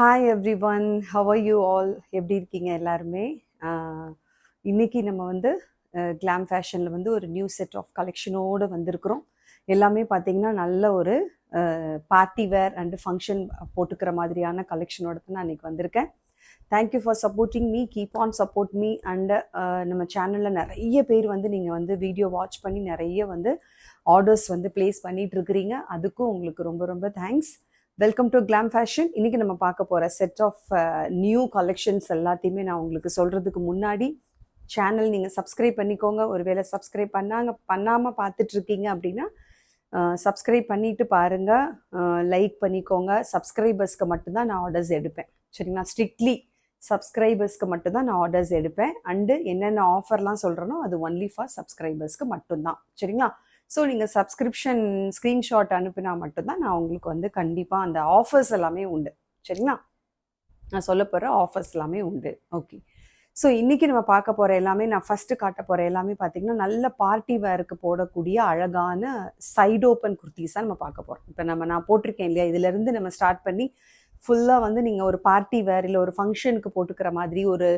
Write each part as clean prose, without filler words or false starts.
Hi every one, how are you all? எப்படி இருக்கீங்க எல்லாருமே? இன்னைக்கு நம்ம வந்து கிளாம் ஃபேஷனில் வந்து ஒரு நியூ செட் ஆஃப் கலெக்ஷனோடு வந்திருக்கிறோம். எல்லாமே பார்த்தீங்கன்னா நல்ல ஒரு பார்ட்டி வேர் அண்டு ஃபங்க்ஷன் போட்டுக்கிற மாதிரியான கலெக்ஷனோட தான் நான் இன்னைக்கு வந்திருக்கேன். Thank you for supporting me, keep on support me. And நம்ம சேனலில் நிறைய பேர் வந்து நீங்கள் வந்து வீடியோ வாட்ச் பண்ணி நிறைய வந்து ஆர்டர்ஸ் வந்து பிளேஸ் பண்ணிட்டு இருக்கிறீங்க. அதுக்கும் உங்களுக்கு ரொம்ப ரொம்ப thanks. Welcome to glam fashion. இன்னைக்கு நம்ம பார்க்க போகிற செட் ஆஃப் நியூ கலெக்ஷன்ஸ் எல்லாத்தையுமே நான் உங்களுக்கு சொல்கிறதுக்கு முன்னாடி சேனல் நீங்கள் சப்ஸ்கிரைப் பண்ணிக்கோங்க. ஒருவேளை சப்ஸ்கிரைப் பண்ணாமல் பார்த்துட்ருக்கீங்க அப்படின்னா சப்ஸ்கிரைப் பண்ணிட்டு பாருங்கள், லைக் பண்ணிக்கோங்க. சப்ஸ்கிரைபர்ஸ்க்கு மட்டும்தான் நான் ஆர்டர்ஸ் எடுப்பேன், சரிங்களா? ஸ்ட்ரிக்ட்லி சப்ஸ்கிரைபர்ஸ்க்கு மட்டும்தான் நான் ஆர்டர்ஸ் எடுப்பேன். அண்டு என்னென்ன ஆஃபர்லாம் சொல்கிறேனோ அது ஒன்லி ஃபார் சப்ஸ்கிரைபர்ஸ்க்கு மட்டும்தான், சரிங்களா? ஸோ நீங்கள் சப்ஸ்கிரிப்ஷன் ஸ்க்ரீன்ஷாட் அனுப்பினா மட்டும்தான் நான் உங்களுக்கு வந்து கண்டிப்பாக அந்த ஆஃபர்ஸ் எல்லாமே உண்டு, சரிங்களா? நான் சொல்ல போகிற ஆஃபர்ஸ் எல்லாமே உண்டு. ஓகே, ஸோ இன்றைக்கி நம்ம பார்க்க போகிற எல்லாமே, நான் ஃபஸ்ட்டு காட்ட போகிற எல்லாமே பார்த்திங்கன்னா நல்ல பார்ட்டி வேருக்கு போடக்கூடிய அழகான சைட் ஓப்பன் குர்த்திஸாக நம்ம பார்க்க போகிறோம். இப்போ நான் போட்டிருக்கேன் இல்லையா, இதிலேருந்து நம்ம ஸ்டார்ட் பண்ணி ஃபுல்லாக வந்து நீங்கள் ஒரு பார்ட்டி வேர் இல்லை ஒரு ஃபங்க்ஷனுக்கு போட்டுக்கிற மாதிரி, ஒரு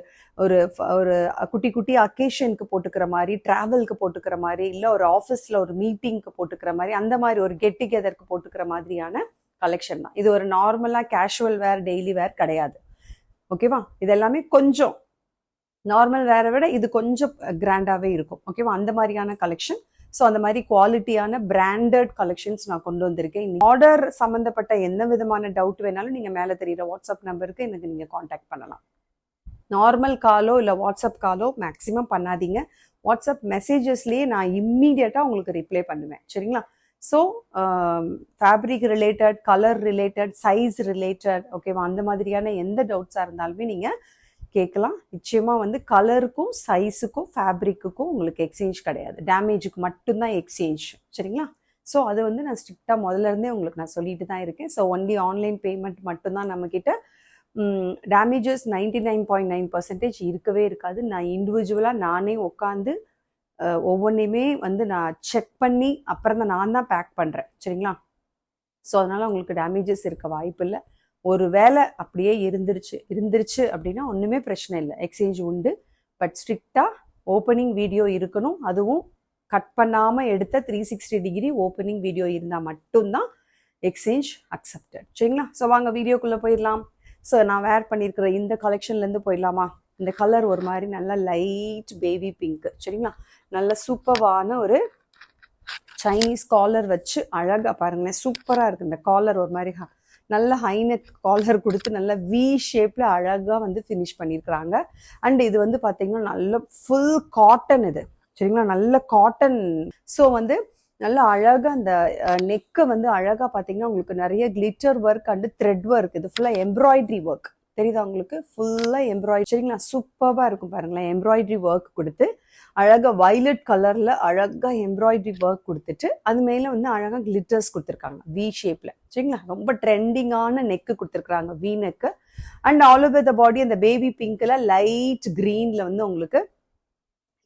ஒரு ஒரு குட்டி குட்டி அக்கேஷனுக்கு போட்டுக்கிற மாதிரி, ட்ராவலுக்கு போட்டுக்கிற மாதிரி, இல்லை ஒரு ஆஃபீஸில் ஒரு மீட்டிங்க்கு போட்டுக்கிற மாதிரி, அந்த மாதிரி ஒரு கெட் டுகெதருக்கு போட்டுக்கிற மாதிரியான கலெக்ஷன் தான் இது. ஒரு நார்மலாக கேஷுவல் வேர், டெய்லி வேர் கிடையாது, ஓகேவா? இது எல்லாமே கொஞ்சம் நார்மல் வேரை விட இது கொஞ்சம் கிராண்டாகவே இருக்கும், ஓகேவா? அந்த மாதிரியான கலெக்ஷன். ஸோ அந்த மாதிரி குவாலிட்டியான பிராண்டட் கலெக்ஷன்ஸ் நான் கொண்டு வந்திருக்கேன். ஆர்டர் சம்மந்தப்பட்ட எந்த விதமான டவுட் வேணாலும் நீங்கள் மேலே தெரியுற வாட்ஸ்அப் நம்பருக்கு எனக்கு நீங்கள் காண்டாக்ட் பண்ணலாம். நார்மல் காலோ இல்லை வாட்ஸ்அப் காலோ மேக்ஸிமம் பண்ணாதீங்க. வாட்ஸ்அப் மெசேஜஸ்லேயே நான் இம்மீடியட்டாக உங்களுக்கு ரிப்ளை பண்ணுவேன், சரிங்களா? So fabric related, colour related, size related, ஓகேவா? அந்த மாதிரியான எந்த டவுட்ஸாக இருந்தாலுமே நீங்கள் கேட்கலாம். நிச்சயமாக வந்து கலருக்கும் சைஸுக்கும் ஃபேப்ரிக்குக்கும் உங்களுக்கு எக்ஸ்சேஞ்ச் கிடையாது, டேமேஜுக்கு மட்டும்தான் எக்ஸ்சேஞ்ச், சரிங்களா? ஸோ அது வந்து நான் ஸ்ட்ரிக்டாக முதல்ல இருந்தே உங்களுக்கு நான் சொல்லிட்டு தான் இருக்கேன். ஸோ ஒன்லி ஆன்லைன் பேமெண்ட் மட்டும்தான் நம்மக்கிட்ட. டேமேஜஸ் 99.9% இருக்கவே இருக்காது. நான் இண்டிவிஜுவலாக நானே உட்காந்து ஒவ்வொன்றையுமே வந்து நான் செக் பண்ணி அப்புறம் தான் நான் தான் பேக் பண்ணுறேன், சரிங்களா? ஸோ அதனால் உங்களுக்கு டேமேஜஸ் இருக்க வாய்ப்பு இல்லை. ஒரு வேலை அப்படியே இருந்துருச்சு அப்படின்னா ஒன்றுமே பிரச்சனை இல்லை, எக்ஸ்சேஞ்ச் உண்டு. பட் ஸ்ட்ரிக்டாக ஓப்பனிங் வீடியோ இருக்கணும், அதுவும் கட் பண்ணாமல் எடுத்த 360 டிகிரி ஓப்பனிங் வீடியோ இருந்தால் மட்டும்தான் எக்ஸ்சேஞ்ச் அக்செப்டட், சரிங்களா? ஸோ வாங்க வீடியோக்குள்ளே போயிடலாம். ஸோ நான் வேர் பண்ணியிருக்கிற இந்த கலெக்ஷன்லேருந்து போயிடலாமா? இந்த கலர் ஒரு மாதிரி நல்ல லைட் பேபி பிங்க், சரிங்களா? நல்ல சூப்பரான ஒரு சைனீஸ் காலர் வச்சு அழகாக பாருங்களேன், சூப்பராக இருக்குது. இந்த காலர் ஒரு மாதிரி நல்ல ஹைநெக் காலர் கொடுத்து நல்ல வி ஷேப்பில் அழகாக வந்து ஃபினிஷ் பண்ணியிருக்கிறாங்க. அண்ட் இது வந்து பார்த்தீங்கன்னா நல்ல ஃபுல் காட்டன் இது, சரிங்களா? நல்ல காட்டன். ஸோ வந்து நல்ல அழகாக அந்த நெக்கை வந்து அழகாக பார்த்தீங்கன்னா உங்களுக்கு நிறைய glitter work and thread work, இது ஃபுல்லாக எம்ப்ராய்டரி ஒர்க் தெரியுதா உங்களுக்கு? ஃபுல்லாக எம்ப்ராய்டரி, சரிங்களா? சூப்பராக இருக்கும் பாருங்களேன். எம்ப்ராய்டரி ஒர்க் கொடுத்து அழகாக வயலட் கலரில் அழகாக எம்ப்ராய்டரி ஒர்க் கொடுத்துட்டு அது மேலே வந்து அழகாக கிளிட்டர்ஸ் கொடுத்துருக்காங்க வி ஷேப்பில், சரிங்களா? ரொம்ப ட்ரெண்டிங்கான நெக்கு கொடுத்துருக்குறாங்க, V neck. And all over the body அந்த பேபி பிங்க்கில் லைட் க்ரீனில் வந்து உங்களுக்கு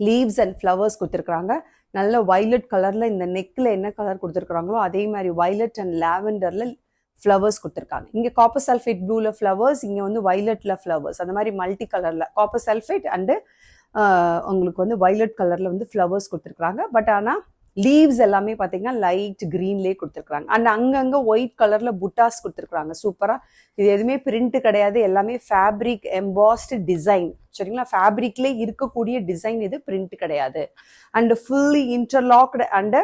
லீவ்ஸ் அண்ட் ஃப்ளவர்ஸ் கொடுத்துருக்குறாங்க. நல்ல வயலட் கலரில் இந்த நெக்கில் என்ன கலர் கொடுத்துருக்குறாங்களோ அதே மாதிரி வயலட் அண்ட் லாவெண்டரில் ஃப்ளவர்ஸ் கொடுத்துருக்காங்க. இங்கே காப்பர் சல்ஃபேட் ப்ளூவில் ஃப்ளவர்ஸ், இங்கே வந்து வயலட்டில் ஃப்ளவர்ஸ், அந்த மாதிரி மல்டி கலரில் காப்பர் சல்ஃபேட் அண்டு உங்களுக்கு வந்து வயலட் கலரில் வந்து ஃப்ளவர்ஸ் கொடுத்துருக்குறாங்க. பட் ஆனால் லீவ்ஸ் எல்லாமே பார்த்தீங்கன்னா லைட் க்ரீன்லேயே கொடுத்துருக்குறாங்க. அண்ட் அங்கங்கே ஒயிட் கலரில் புட்டாஸ் கொடுத்துருக்குறாங்க சூப்பராக. இது எதுவுமே பிரிண்ட் கிடையாது, எல்லாமே ஃபேப்ரிக் எம்பாஸ்டு டிசைன், சரிங்களா? ஃபேப்ரிக்லேயே இருக்கக்கூடிய டிசைன், இது பிரிண்ட் கிடையாது. And fully interlocked and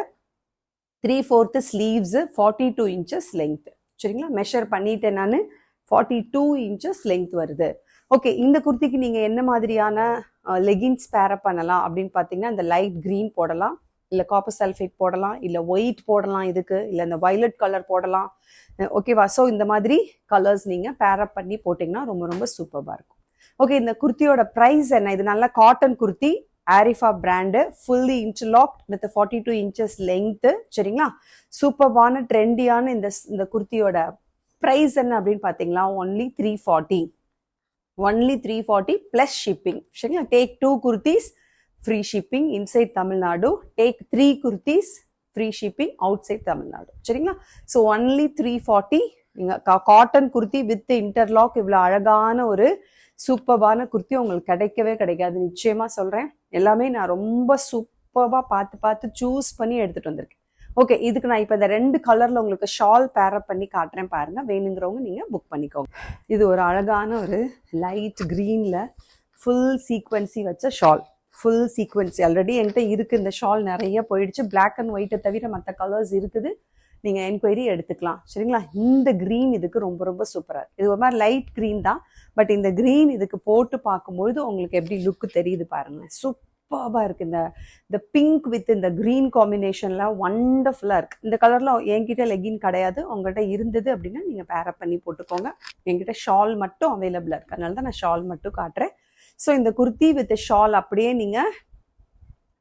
3/4 sleeves, 42 inches length, சரிங்களா? மெஷர் பண்ணிட்டேன் நான், 42 inches லென்த் வருது. ஓகே, இந்த குர்த்திக்கு நீங்கள் என்ன மாதிரியான லெகின்ஸ் பேரப் பண்ணலாம் அப்படின்னு பார்த்தீங்கன்னா, இந்த லைட் க்ரீன் போடலாம், இல்லை காப்பர் சல்ஃபேட் போடலாம், இல்லை ஒயிட் போடலாம் இதுக்கு, இல்லை இந்த வயலட் கலர் போடலாம், ஓகேவா? ஸோ இந்த மாதிரி கலர்ஸ் நீங்கள் பேரப் பண்ணி போட்டிங்கன்னா ரொம்ப ரொம்ப சூப்பராக இருக்கும். ஓகே, இந்த குர்த்தியோட ப்ரைஸ் என்ன? இது நல்ல cotton kurti, Arifa brand, fully interlocked with 42 inches length, சரிங்களா? சூப்பர்வான ட்ரெண்டியான இந்த குர்த்தியோட ப்ரைஸ் என்ன அப்படின்னு பார்த்தீங்களா, ஒன்லி 340 ப்ளஸ் ஷிப்பிங், சரிங்களா? Take 2 kurtis free shipping inside Tamil Nadu, take 3 kurtis free shipping outside Tamil Nadu, சரிங்களா? ஸோ ஒன்லி 340 நீங்க காட்டன் குர்த்தி வித் இன்டர்லாக் இவ்வளோ அழகான ஒரு சூப்பர்பான குர்த்தி உங்களுக்கு கிடைக்கவே கிடைக்காது, நிச்சயமா சொல்றேன். எல்லாமே நான் ரொம்ப சூப்பர்பா பார்த்து பார்த்து சூஸ் பண்ணி எடுத்துட்டு வந்திருக்கேன். ஓகே, இதுக்கு நான் இப்போ இந்த 2 கலர்ல உங்களுக்கு ஷால் பேரப் பண்ணி காட்டுறேன் பாருங்க. வேணுங்கிறவங்க நீங்க புக் பண்ணிக்கோங்க. இது ஒரு அழகான ஒரு லைட் கிரீன்ல ஃபுல் சீக்வன்சி வச்ச ஷால். ஃபுல் சீக்வன்சி ஆல்ரெடி என்கிட்ட இருக்கு. இந்த ஷால் நிறைய போயிடுச்சு. பிளாக் அண்ட் ஒயிட்டை தவிர மற்ற கலர்ஸ் இருக்குது, நீங்க என்கொயரி எடுத்துக்கலாம். சரிங்களா? இந்த கிரீன் இதுக்கு ரொம்ப ரொம்ப சூப்பரா இருக்கு. இது ஒரு மாதிரி லைட் கிரீன் தான், பட் இந்த கிரீன் இதுக்கு போட்டு பார்க்கும்போது உங்களுக்கு எப்படி லுக் தெரியுது பாருங்க. சூப்பர்பா இருக்கு. இந்த பிங்க் வித் இந்த கிரீன் காம்பினேஷன்ல வண்டர்ஃபுல்லா இருக்கு. இந்த கலர்ல என்கிட்ட லெகின் கிடையாது, உங்கள்கிட்ட இருந்தது அப்படின்னா நீங்க பேரப் பண்ணி போட்டுக்கோங்க. என்கிட்ட ஷால் மட்டும் அவைலபிளா இருக்கு, அதனால தான் நான் ஷால் மட்டும் காட்டுறேன். ஸோ இந்த குர்த்தி வித் ஷால் அப்படியே நீங்க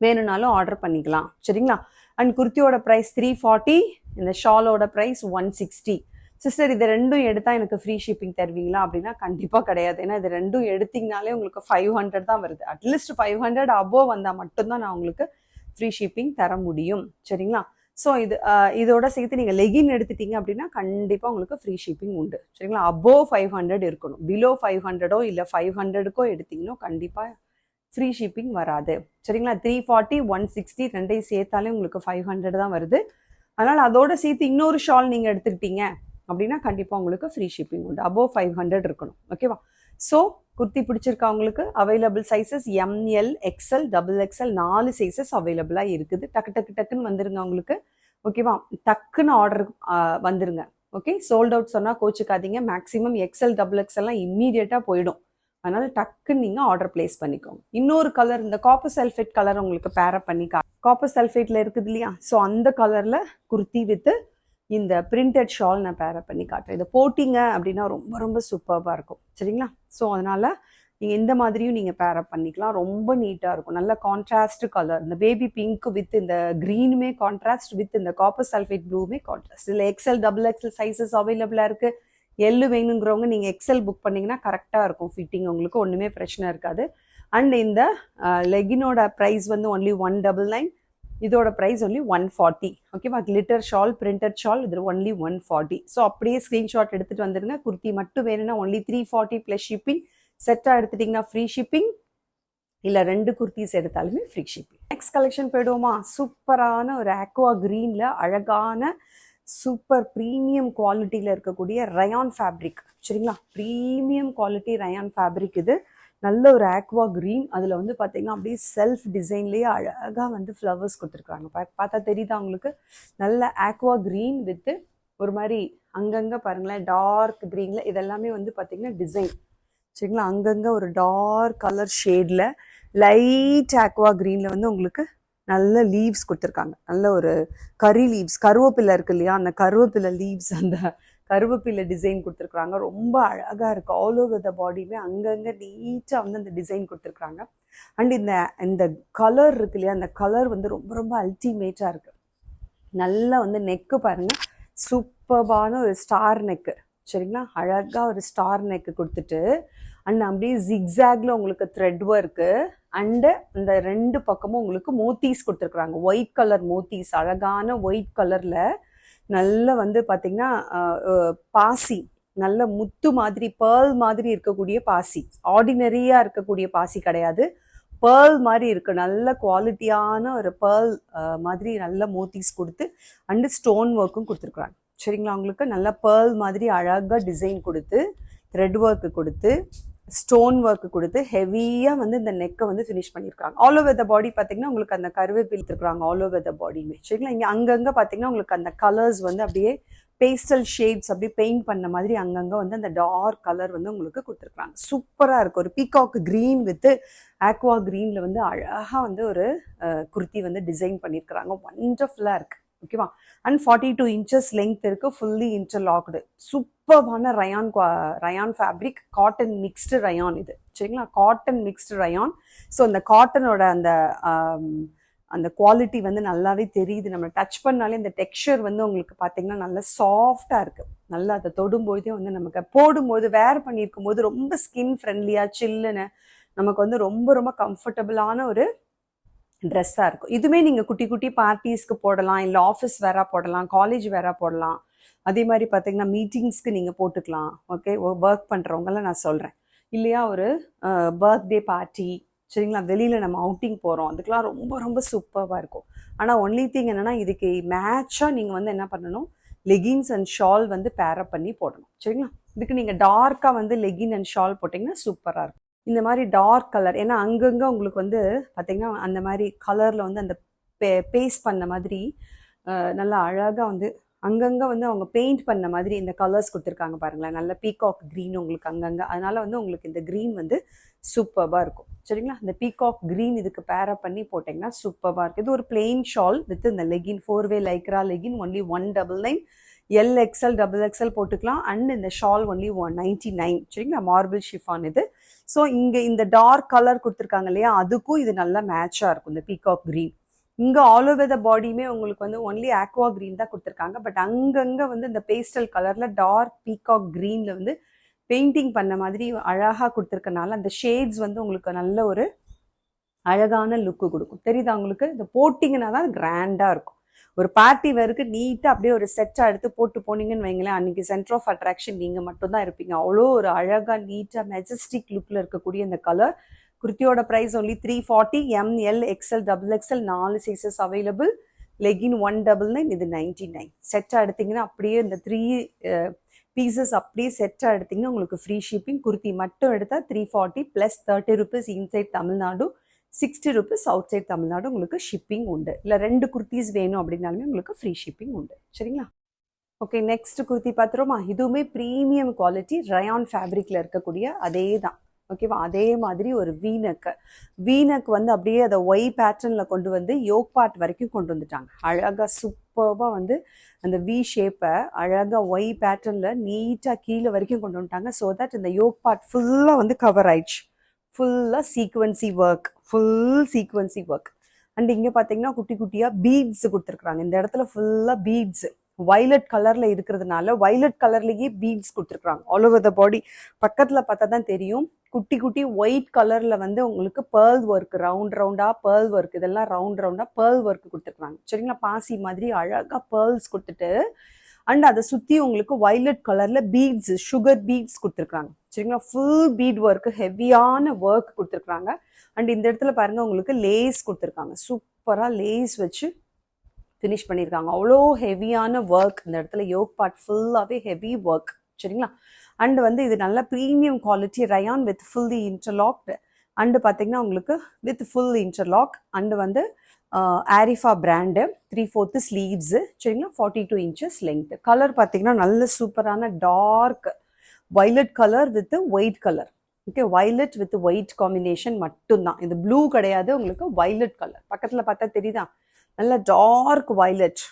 வேணும்னாலும் ஆர்டர் பண்ணிக்கலாம். சரிங்களா? அண்ட் குர்த்தியோட ப்ரைஸ் 340, இந்த ஷாலோட ப்ரைஸ் 160. சிஸ்டர் இது ரெண்டும் எடுத்தா எனக்கு ஃப்ரீ ஷிப்பிங் தருவீங்களா அப்படின்னா கண்டிப்பாக கிடையாது. ஏன்னா இது ரெண்டும் எடுத்தீங்கனாலே உங்களுக்கு 500 தான் வருது. அட்லீஸ்ட் 500 அபோவ் வந்தால் மட்டும்தான் நான் உங்களுக்கு ஃப்ரீ ஷிப்பிங் தர முடியும். சரிங்களா? ஸோ இதோட சேர்த்து நீங்கள் லெகின் எடுத்துட்டீங்க அப்படின்னா கண்டிப்பாக உங்களுக்கு ஃப்ரீ ஷிப்பிங் உண்டு. சரிங்களா? அபோவ் 500 இருக்கணும். பிலோ 500 இல்லை 500 எடுத்தீங்கன்னா கண்டிப்பாக ஃப்ரீ ஷிப்பிங் வராது. சரிங்களா? 340, 160 ரெண்டையும் சேர்த்தாலே உங்களுக்கு 500 தான் வருது. அதனால் அதோட சேர்த்து இன்னொரு ஷால் நீங்கள் எடுத்துக்கிட்டீங்க அப்படின்னா கண்டிப்பாக உங்களுக்கு ஃப்ரீ ஷிப்பிங் உண்டு. அபோவ் 500 இருக்கணும். ஓகேவா? ஸோ குர்த்தி பிடிச்சிருக்கா உங்களுக்கு? Available sizes ML, XL, XXL 4 sizes அவைலபிளாக இருக்குது. டக்குன்னு வந்துருங்க உங்களுக்கு. ஓகேவா? டக்குன்னு ஆர்டர் வந்துருங்க. ஓகே, சோல்ட் அவுட் சொன்னால் கோச்சுக்காதீங்க. மேக்ஸிமம் XL, XXLலாம் இம்மீடியட்டாக போயிடும். அதனால டக்குன்னு நீங்கள் ஆர்டர் பிளேஸ் பண்ணிக்கோங்க. இன்னொரு கலர், இந்த காப்பர் சல்ஃபேட் கலர் உங்களுக்கு பேரப் பண்ணி காப்பர் சல்ஃபேட்டில் இருக்குது இல்லையா? ஸோ அந்த கலரில் குர்த்தி வித்து இந்த பிரிண்டட் ஷால் நான் பேரப் பண்ணி காட்டுறேன். இதை போட்டிங்க அப்படின்னா ரொம்ப ரொம்ப சூப்பராக இருக்கும். சரிங்களா? ஸோ அதனால் நீங்கள் இந்த மாதிரியும் நீங்கள் பேரப் பண்ணிக்கலாம். ரொம்ப நீட்டாக இருக்கும். நல்ல கான்ட்ராஸ்ட் கலர். இந்த பேபி பிங்க் வித் இந்த க்ரீனுமே கான்ட்ராஸ்ட், வித் இந்த காப்பர் சல்ஃபேட் ப்ளூமே கான்ட்ராஸ்ட். இதில் XL, XXL சைஸஸ் அவைலபிளாக இருக்குது. எல்லு வேணுங்கிறவங்க நீங்கள் XL புக் பண்ணிங்கன்னா கரெக்டாக இருக்கும் ஃபிட்டிங், உங்களுக்கு ஒன்றுமே பிரச்சனை இருக்காது. அண்ட் இந்த லெகினோட ப்ரைஸ் வந்து ஒன்லி 199, இதோட ப்ரைஸ் ஒன்லி 140. ஓகேவா? கிளிட்டர் ஷால், பிரிண்டட் ஷால், இது ஒன்லி 140. ஸோ அப்படியே ஸ்க்ரீன்ஷாட் எடுத்துகிட்டு வந்துடுங்க. குர்த்தி மட்டும் வேணும்னா ஒன்லி 340 ப்ளஸ் ஷிப்பிங். செட்டாக எடுத்துட்டிங்கன்னா ஃப்ரீ ஷிப்பிங், இல்லை 2 குர்த்திஸ் எடுத்தாலுமே ஃப்ரீ ஷிப்பிங். நெக்ஸ்ட் கலெக்ஷன் போயிடுவோமா? சூப்பரான ஒரு ஆக்வா க்ரீனில் அழகான சூப்பர் ப்ரீமியம் குவாலிட்டியில் இருக்கக்கூடிய ரயான் ஃபேப்ரிக். சரிங்களா? Premium quality rayon fabric. இது நல்ல ஒரு ஆக்வா க்ரீன். அதில் வந்து பார்த்தீங்கன்னா அப்படியே செல்ஃப் டிசைன்லேயே அழகாக வந்து ஃப்ளவர்ஸ் கொடுத்துருக்காங்க. பார்த்தா தெரியுதா உங்களுக்கு? நல்ல ஆக்வா க்ரீன் வித்து ஒரு மாதிரி அங்கங்கே பாருங்களேன் டார்க் க்ரீனில் இதெல்லாமே வந்து பார்த்தீங்கன்னா டிசைன். சரிங்களா? அங்கங்கே ஒரு டார்க் கலர் ஷேடில் லைட் ஆக்வா க்ரீனில் வந்து உங்களுக்கு நல்ல லீவ்ஸ் கொடுத்துருக்காங்க. நல்ல ஒரு கறி லீவ்ஸ், கருவேப்பிலை இருக்கு இல்லையா? அந்த கருவேப்பிலை லீவ்ஸ், அந்த கருவேப்பிலை டிசைன் கொடுத்துருக்குறாங்க. ரொம்ப அழகாக இருக்குது. ஆல் ஓவர் த பாடியுமே அங்கங்கே நீட்டாக வந்து அந்த டிசைன் கொடுத்துருக்குறாங்க. அண்ட் இந்த கலர் இருக்கு இல்லையா? அந்த கலர் வந்து ரொம்ப ரொம்ப அல்டிமேட்டாக இருக்குது. நல்லா வந்து நெக்கு பாருங்கள், சூப்பர்பான ஒரு ஸ்டார் நெக்கு. சரிங்களா? அழகாக ஒரு ஸ்டார் நெக்கு கொடுத்துட்டு அண்ட் அப்படியே ஜிக்ஸாக்ல உங்களுக்கு த்ரெட் ஒர்க்கு அண்டு இந்த 2 பக்கமும் உங்களுக்கு மோத்தீஸ் கொடுத்துருக்குறாங்க. ஒயிட் கலர் மோத்தீஸ், அழகான ஒயிட் கலரில் நல்ல வந்து பார்த்தீங்கன்னா பாசி, நல்ல முத்து மாதிரி பேர்ல் மாதிரி இருக்கக்கூடிய பாசி. ஆர்டினரியாக இருக்கக்கூடிய பாசி கிடையாது, பேர்ல் மாதிரி இருக்கு. நல்ல குவாலிட்டியான ஒரு பேர்ல் மாதிரி நல்ல மோத்தீஸ் கொடுத்து அண்டு ஸ்டோன் ஒர்க்கும் கொடுத்துருக்குறாங்க. சரிங்களா? உங்களுக்கு நல்ல பேர்ல் மாதிரி அழகாக டிசைன் கொடுத்து த்ரெட் ஒர்க்கு கொடுத்து ஸ்டோன் ஒர்க்கு கொடுத்து ஹெவியாக வந்து இந்த நெக்கை வந்து ஃபினிஷ் பண்ணியிருக்காங்க. ஆல் ஓவர் த பாடி பார்த்தீங்கன்னா உங்களுக்கு அந்த கருவேப்பிலை இருக்கிறாங்க ஆல் ஓவர் த பாடியுமே. சரிங்களா? இங்கே அங்கங்கே பார்த்தீங்கன்னா உங்களுக்கு அந்த கலர்ஸ் வந்து அப்படியே பேஸ்டல் ஷேட்ஸ் அப்படியே பெயிண்ட் பண்ண மாதிரி அங்கங்கே வந்து அந்த டார்க் கலர் வந்து உங்களுக்கு கொடுத்துருக்காங்க. சூப்பராக இருக்குது. ஒரு பீகாக் க்ரீன் வித்து ஆக்வா க்ரீனில் வந்து அழகாக வந்து ஒரு குர்த்தி வந்து டிசைன் பண்ணியிருக்கிறாங்க. வண்டர்ஃபுல்லாக இருக்குது. ஓகேவா? அண்ட் 42 inches லெங்க் இருக்கு. ஃபுல்லி இன்டர்லாக்டு சூப்பர்பான rayon fabric, cotton mixed rayon இது. சரிங்களா? Cotton mixed rayon. ஸோ அந்த காட்டனோட அந்த குவாலிட்டி வந்து நல்லாவே தெரியுது. நம்ம டச் பண்ணாலே இந்த டெக்ஸ்சர் வந்து உங்களுக்கு பார்த்தீங்கன்னா நல்லா சாஃப்டாக இருக்குது. நல்லா அதை தொடும்போதே வந்து நமக்கு போடும்போது வேர் பண்ணியிருக்கும் போது ரொம்ப ஸ்கின் ஃப்ரெண்ட்லியாக சில்லுன்னு நமக்கு வந்து ரொம்ப ரொம்ப கம்ஃபர்டபுளான ஒரு ட்ரெஸ்ஸாக இருக்கும். இதுவுமே நீங்கள் குட்டி குட்டி பார்ட்டிஸ்க்கு போடலாம், இல்லை ஆஃபீஸ் வேராக போடலாம், காலேஜ் வேராக போடலாம். அதே மாதிரி பார்த்தீங்கன்னா மீட்டிங்ஸ்க்கு நீங்கள் போட்டுக்கலாம். ஓகே, ஒர்க் பண்ணுறவங்களாம் நான் சொல்கிறேன் இல்லையா, ஒரு பர்த்டே பார்ட்டி சரிங்களா, வெளியில் நம்ம அவுட்டிங் போகிறோம், அதுக்கெலாம் ரொம்ப ரொம்ப சூப்பராக இருக்கும். ஆனால் ஒன்லி திங் என்னென்னா இதுக்கு மேட்சாக நீங்கள் வந்து என்ன பண்ணணும், லெகின்ஸ் அண்ட் ஷால் வந்து பேரப் பண்ணி போடணும் சரிங்களா. இதுக்கு நீங்கள் டார்க்காக வந்து லெகின் அண்ட் ஷால் போட்டிங்கன்னா சூப்பராக இருக்கும். இந்த மாதிரி டார்க் கலர், ஏன்னா அங்கங்கே உங்களுக்கு வந்து பார்த்தீங்கன்னா அந்த மாதிரி கலரில் வந்து அந்த பேஸ்ட் பண்ண மாதிரி நல்லா அழகாக வந்து அங்கங்கே வந்து அவங்க பெயிண்ட் பண்ண மாதிரி இந்த கலர்ஸ் கொடுத்துருக்காங்க பாருங்களேன், நல்ல பீகாக் க்ரீன் உங்களுக்கு அங்கங்கே. அதனால வந்து உங்களுக்கு இந்த க்ரீன் வந்து சூப்பராக இருக்கும் சரிங்களா. இந்த பீகாக் க்ரீன் இதுக்கு பேரப் பண்ணி போட்டிங்கன்னா சூப்பராக இருக்கும். இது ஒரு பிளெயின் ஷால் வித் இந்த லெகின், 4-வே lycra legging, only 199. LXL XXL போட்டுக்கலாம். அண்ட் இந்த ஷால் ஒன்லி 199 சரிங்களா, மார்பிள் ஷிஃபான் இது. ஸோ இங்கே இந்த டார்க் கலர் கொடுத்துருக்காங்க இல்லையா, அதுக்கும் இது நல்லா மேட்சாக இருக்கும் இந்த பீகாக் க்ரீன். இங்கே ஆல் ஓவர் த பாடியுமே உங்களுக்கு வந்து ஒன்லி ஆக்வா க்ரீன் தான் கொடுத்துருக்காங்க. பட் அங்கங்கே வந்து இந்த பேஸ்டல் கலரில் டார்க் பீகாக் க்ரீனில் வந்து பெயிண்டிங் பண்ண மாதிரி அழகாக கொடுத்துருக்கனால அந்த ஷேட்ஸ் வந்து உங்களுக்கு நல்ல ஒரு அழகான லுக்கு கொடுக்கும். தெரியுதா உங்களுக்கு? இதை போட்டிங்கன்னா தான் கிராண்டாக இருக்கும். ஒரு பார்ட்டி வேருக்கு நீட்டாக அப்படியே ஒரு செட்டாக எடுத்து போட்டு போனீங்கன்னு வைங்களேன், அன்றைக்கி சென்டர் ஆஃப் அட்ராக்ஷன் நீங்கள் மட்டும்தான் இருப்பீங்க. அவ்வளோ ஒரு அழகாக நீட்டாக மெஜஸ்டிக் லுக்கில் இருக்கக்கூடிய இந்த கலர். குர்த்தியோட price only 340. ML XL XXL 4 sizes available. Legging 199, இது 99. செட்டாக எடுத்திங்கன்னா அப்படியே இந்த 3 பீசஸ் அப்படியே செட்டாக எடுத்திங்கன்னா உங்களுக்கு ஃப்ரீ ஷிப்பிங். குர்த்தி மட்டும் எடுத்தால் 340 plus 30 rupees inside Tamil Nadu, 60 rupees outside Tamil Nadu உங்களுக்கு ஷிப்பிங் உண்டு. இல்லை 2 குர்த்திஸ் வேணும் அப்படின்னாலுமே உங்களுக்கு ஃப்ரீ ஷிப்பிங் உண்டு சரிங்களா. ஓகே, நெக்ஸ்ட் குர்த்தி பார்த்துருமா. இதுவுமே ப்ரீமியம் குவாலிட்டி ரயான் ஃபேப்ரிக்கில் இருக்கக்கூடிய அதே தான் ஓகேவா. அதே மாதிரி ஒரு வீனக் வந்து அப்படியே அதை ஒய் பேட்டர்னில் கொண்டு வந்து யோக் பார்ட் வரைக்கும் கொண்டு வந்துட்டாங்க. அழகாக சூப்பராக வந்து அந்த வி ஷேப்பை அழகாக ஒய் பேட்டர்னில் நீட்டாக கீழே வரைக்கும் கொண்டு வந்துட்டாங்க. ஸோ தட் இந்த யோக் பார்ட் ஃபுல்லாக வந்து கவர் ஆயிடுச்சு. ஃபுல்லாக சீக்வன்சி ஒர்க். அண்ட் இங்கே பார்த்தீங்கன்னா குட்டி குட்டியாக பீட்ஸ் கொடுத்துருக்குறாங்க. இந்த இடத்துல ஃபுல்லாக பீட்ஸ் வயலட் கலரில் இருக்கிறதுனால வயலட் கலர்லேயே பீட்ஸ் கொடுத்துருக்குறாங்க ஆல் ஓவர் த பாடி. பக்கத்தில் பார்த்தா தான் தெரியும். குட்டி குட்டி ஒயிட் கலரில் வந்து உங்களுக்கு பேர்ல் ஒர்க், ரவுண்டாக பேர்ல் ஒர்க், இதெல்லாம் ரவுண்டாக பேர்ல் ஒர்க் கொடுத்துருக்குறாங்க சரிங்களா. பாசி மாதிரி அழகாக பேர்ல்ஸ் கொடுத்துட்டு அண்ட் அதை சுற்றி உங்களுக்கு வயலட் கலரில் பீட்ஸ், சுகர் பீட்ஸ் கொடுத்துருக்குறாங்க சரிங்களா. ஃபுல் பீட் ஒர்க்கு, ஹெவியான ஒர்க் கொடுத்துருக்குறாங்க. அண்ட் இந்த இடத்துல பாருங்கள் உங்களுக்கு லேஸ் கொடுத்துருக்காங்க. சூப்பராக லேஸ் வச்சு ஃபினிஷ் பண்ணியிருக்காங்க. அவ்வளோ ஹெவியான ஒர்க் இந்த இடத்துல. யோக் பார்ட் ஃபுல்லாகவே ஹெவி ஒர்க் சரிங்களா. அண்டு வந்து இது நல்ல premium quality rayon with fully interlocked. And பார்த்தீங்கன்னா உங்களுக்கு வித் ஃபுல் இன்டர்லாக். அண்டு வந்து ஆரிஃபா பிராண்டு, 3/4 ஸ்லீவ்ஸு சரிங்களா, 42 inches லென்த். கலர் பார்த்தீங்கன்னா நல்ல சூப்பரான dark violet colour with white colour. Okay, violet with white combination மட்டும்தான். இது ப்ளூ கிடையாது, உங்களுக்கு வயலட் கலர். பக்கத்தில் பார்த்தா தெரியுதா, நல்ல dark violet.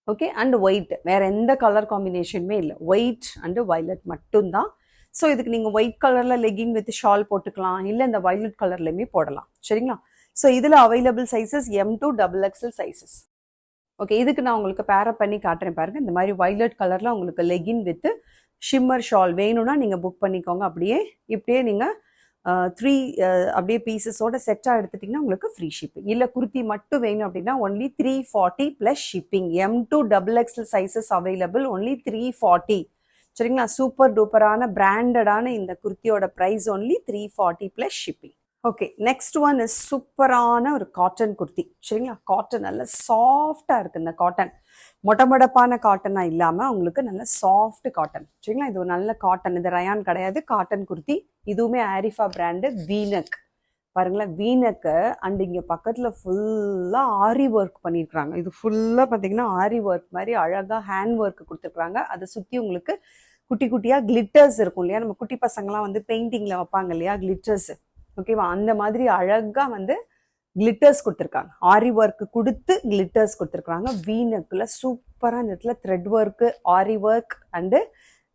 Okay, and white, வேற எந்த கலர் காம்பினேஷனுமே இல்லை, ஒயிட் அண்டு வயலட் மட்டும்தான். ஸோ இதுக்கு நீங்கள் ஒயிட் கலரில் லெகின் வித் ஷால் போட்டுக்கலாம், இல்லை இந்த வயலட் கலர்லையுமே போடலாம் சரிங்களா. ஸோ இதில் available sizes M to XXL sizes. Okay, இதுக்கு நான் உங்களுக்கு பேரப் பண்ணி காட்டுறேன் பாருங்கள். இந்த மாதிரி வயலட் கலரில் உங்களுக்கு லெகின் வித் ஷிம்மர் ஷால் வேணும்னா நீங்கள் புக் பண்ணிக்கோங்க. இப்படியே நீங்கள் 3 அப்படியே பீசஸோட செட்டாக எடுத்துட்டிங்கன்னா உங்களுக்கு ஃப்ரீ ஷிப்பிங். இல்லை குர்த்தி மட்டும் வேணும் அப்படின்னா only 340 plus shipping. M to XXL sizes available, only 340 சரிங்களா. சூப்பர் டூப்பரான பிராண்டடான இந்த குர்த்தியோட price only 340 plus shipping. Okay, next one is சூப்பரான ஒரு காட்டன் குர்த்தி சரிங்களா. காட்டன் நல்ல சாஃப்டாக இருக்குது. இந்த காட்டன் மொட்டமொடப்பான காட்டனாக இல்லாமல் உங்களுக்கு நல்ல சாஃப்ட் காட்டன் சரிங்களா. இது ஒரு நல்ல காட்டன். இது ரயான் கிடையாது, காட்டன் குர்த்தி. இதுவுமே ஆரிஃபா பிராண்டு. வீனக் பாருங்களேன், வீனக்கு. அண்ட் இங்கே பக்கத்தில் ஃபுல்லாக ஆரி ஒர்க் பண்ணியிருக்கிறாங்க. இது ஃபுல்லாக பார்த்தீங்கன்னா ஆரி ஒர்க் மாதிரி அழகாக ஹேண்ட் ஒர்க் கொடுத்துருக்குறாங்க. அதை சுற்றி உங்களுக்கு குட்டி குட்டியாக கிளிட்டர்ஸ் இருக்கும் இல்லையா, நம்ம குட்டி பசங்களாம் வந்து பெயிண்டிங்கில் வைப்பாங்க இல்லையா கிளிட்டர்ஸ், ஓகேவா, அந்த மாதிரி அழகாக வந்து கிளிட்டர்ஸ் கொடுத்துருக்காங்க. ஆரி ஒர்க் கொடுத்து கிளிட்டர்ஸ் கொடுத்துருக்காங்க. வீனக்கில் சூப்பராக இந்த இடத்துல thread work, aari work and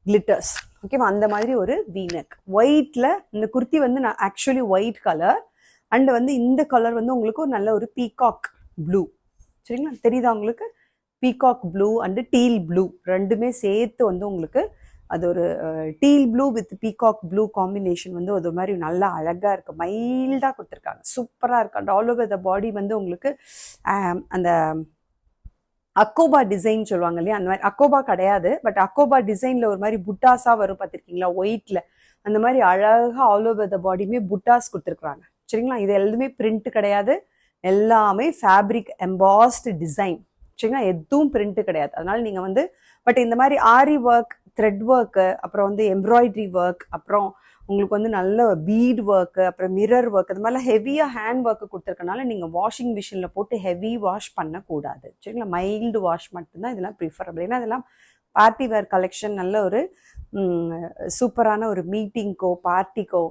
glitters, ஓகேவா, அந்த மாதிரி ஒரு வீனக். ஒயிட்டில் இந்த குர்த்தி வந்து நான் ஆக்சுவலி ஒயிட் கலர். அண்டு வந்து இந்த கலர் வந்து உங்களுக்கு ஒரு நல்ல ஒரு பீகாக் ப்ளூ சரிங்களா. தெரியுதா உங்களுக்கு? Peacock blue and deal blue ரெண்டுமே சேர்த்து வந்து உங்களுக்கு அது ஒரு deal blue with peacock blue combination வந்து ஒரு மாதிரி நல்லா அழகாக இருக்குது. மைல்டாக கொடுத்துருக்காங்க, சூப்பராக இருக்கு. அண்ட் ஆல் ஓவர் த பாடி வந்து உங்களுக்கு அந்த அக்கோபா டிசைன் சொல்லுவாங்க இல்லையா, அந்த மாதிரி அக்கோபா கிடையாது, பட் அக்கோபா டிசைன்ல ஒரு மாதிரி புட்டாஸா வரும் பார்த்திருக்கீங்களா ஒயிட்ல, அந்த மாதிரி அழகா ஆல் ஓவர் த பாடியுமே புட்டாஸ் கொடுத்துருக்குறாங்க. சரிங்களா, இது எல்லாமே பிரிண்ட் கிடையாது, எல்லாமே ஃபேப்ரிக் எம்பாஸ்டு டிசைன். சரிங்களா, எதுவும் பிரிண்ட் கிடையாது. அதனால நீங்க வந்து பட் இந்த மாதிரி ஆரி ஒர்க், த்ரெட் ஒர்க்கு, அப்புறம் வந்து எம்ப்ராய்டரி ஒர்க், அப்புறம் உங்களுக்கு வந்து நல்ல பீட் ஒர்க்கு, அப்புறம் மிரர் ஒர்க், அது மாதிரிலாம் ஹெவியாக ஹேண்ட் ஒர்க்கு கொடுத்துருக்கனால நீங்கள் வாஷிங் மிஷினில் போட்டு ஹெவி வாஷ் பண்ணக்கூடாது. சரிங்களா, மைல்டு வாஷ் மட்டும்தான் இதெல்லாம் ப்ரிஃபரபிள். ஏன்னா இதெல்லாம் பார்ட்டி வேர் கலெக்ஷன், நல்ல ஒரு சூப்பரான ஒரு மீட்டிங்க்கோ பார்ட்டிக்கோ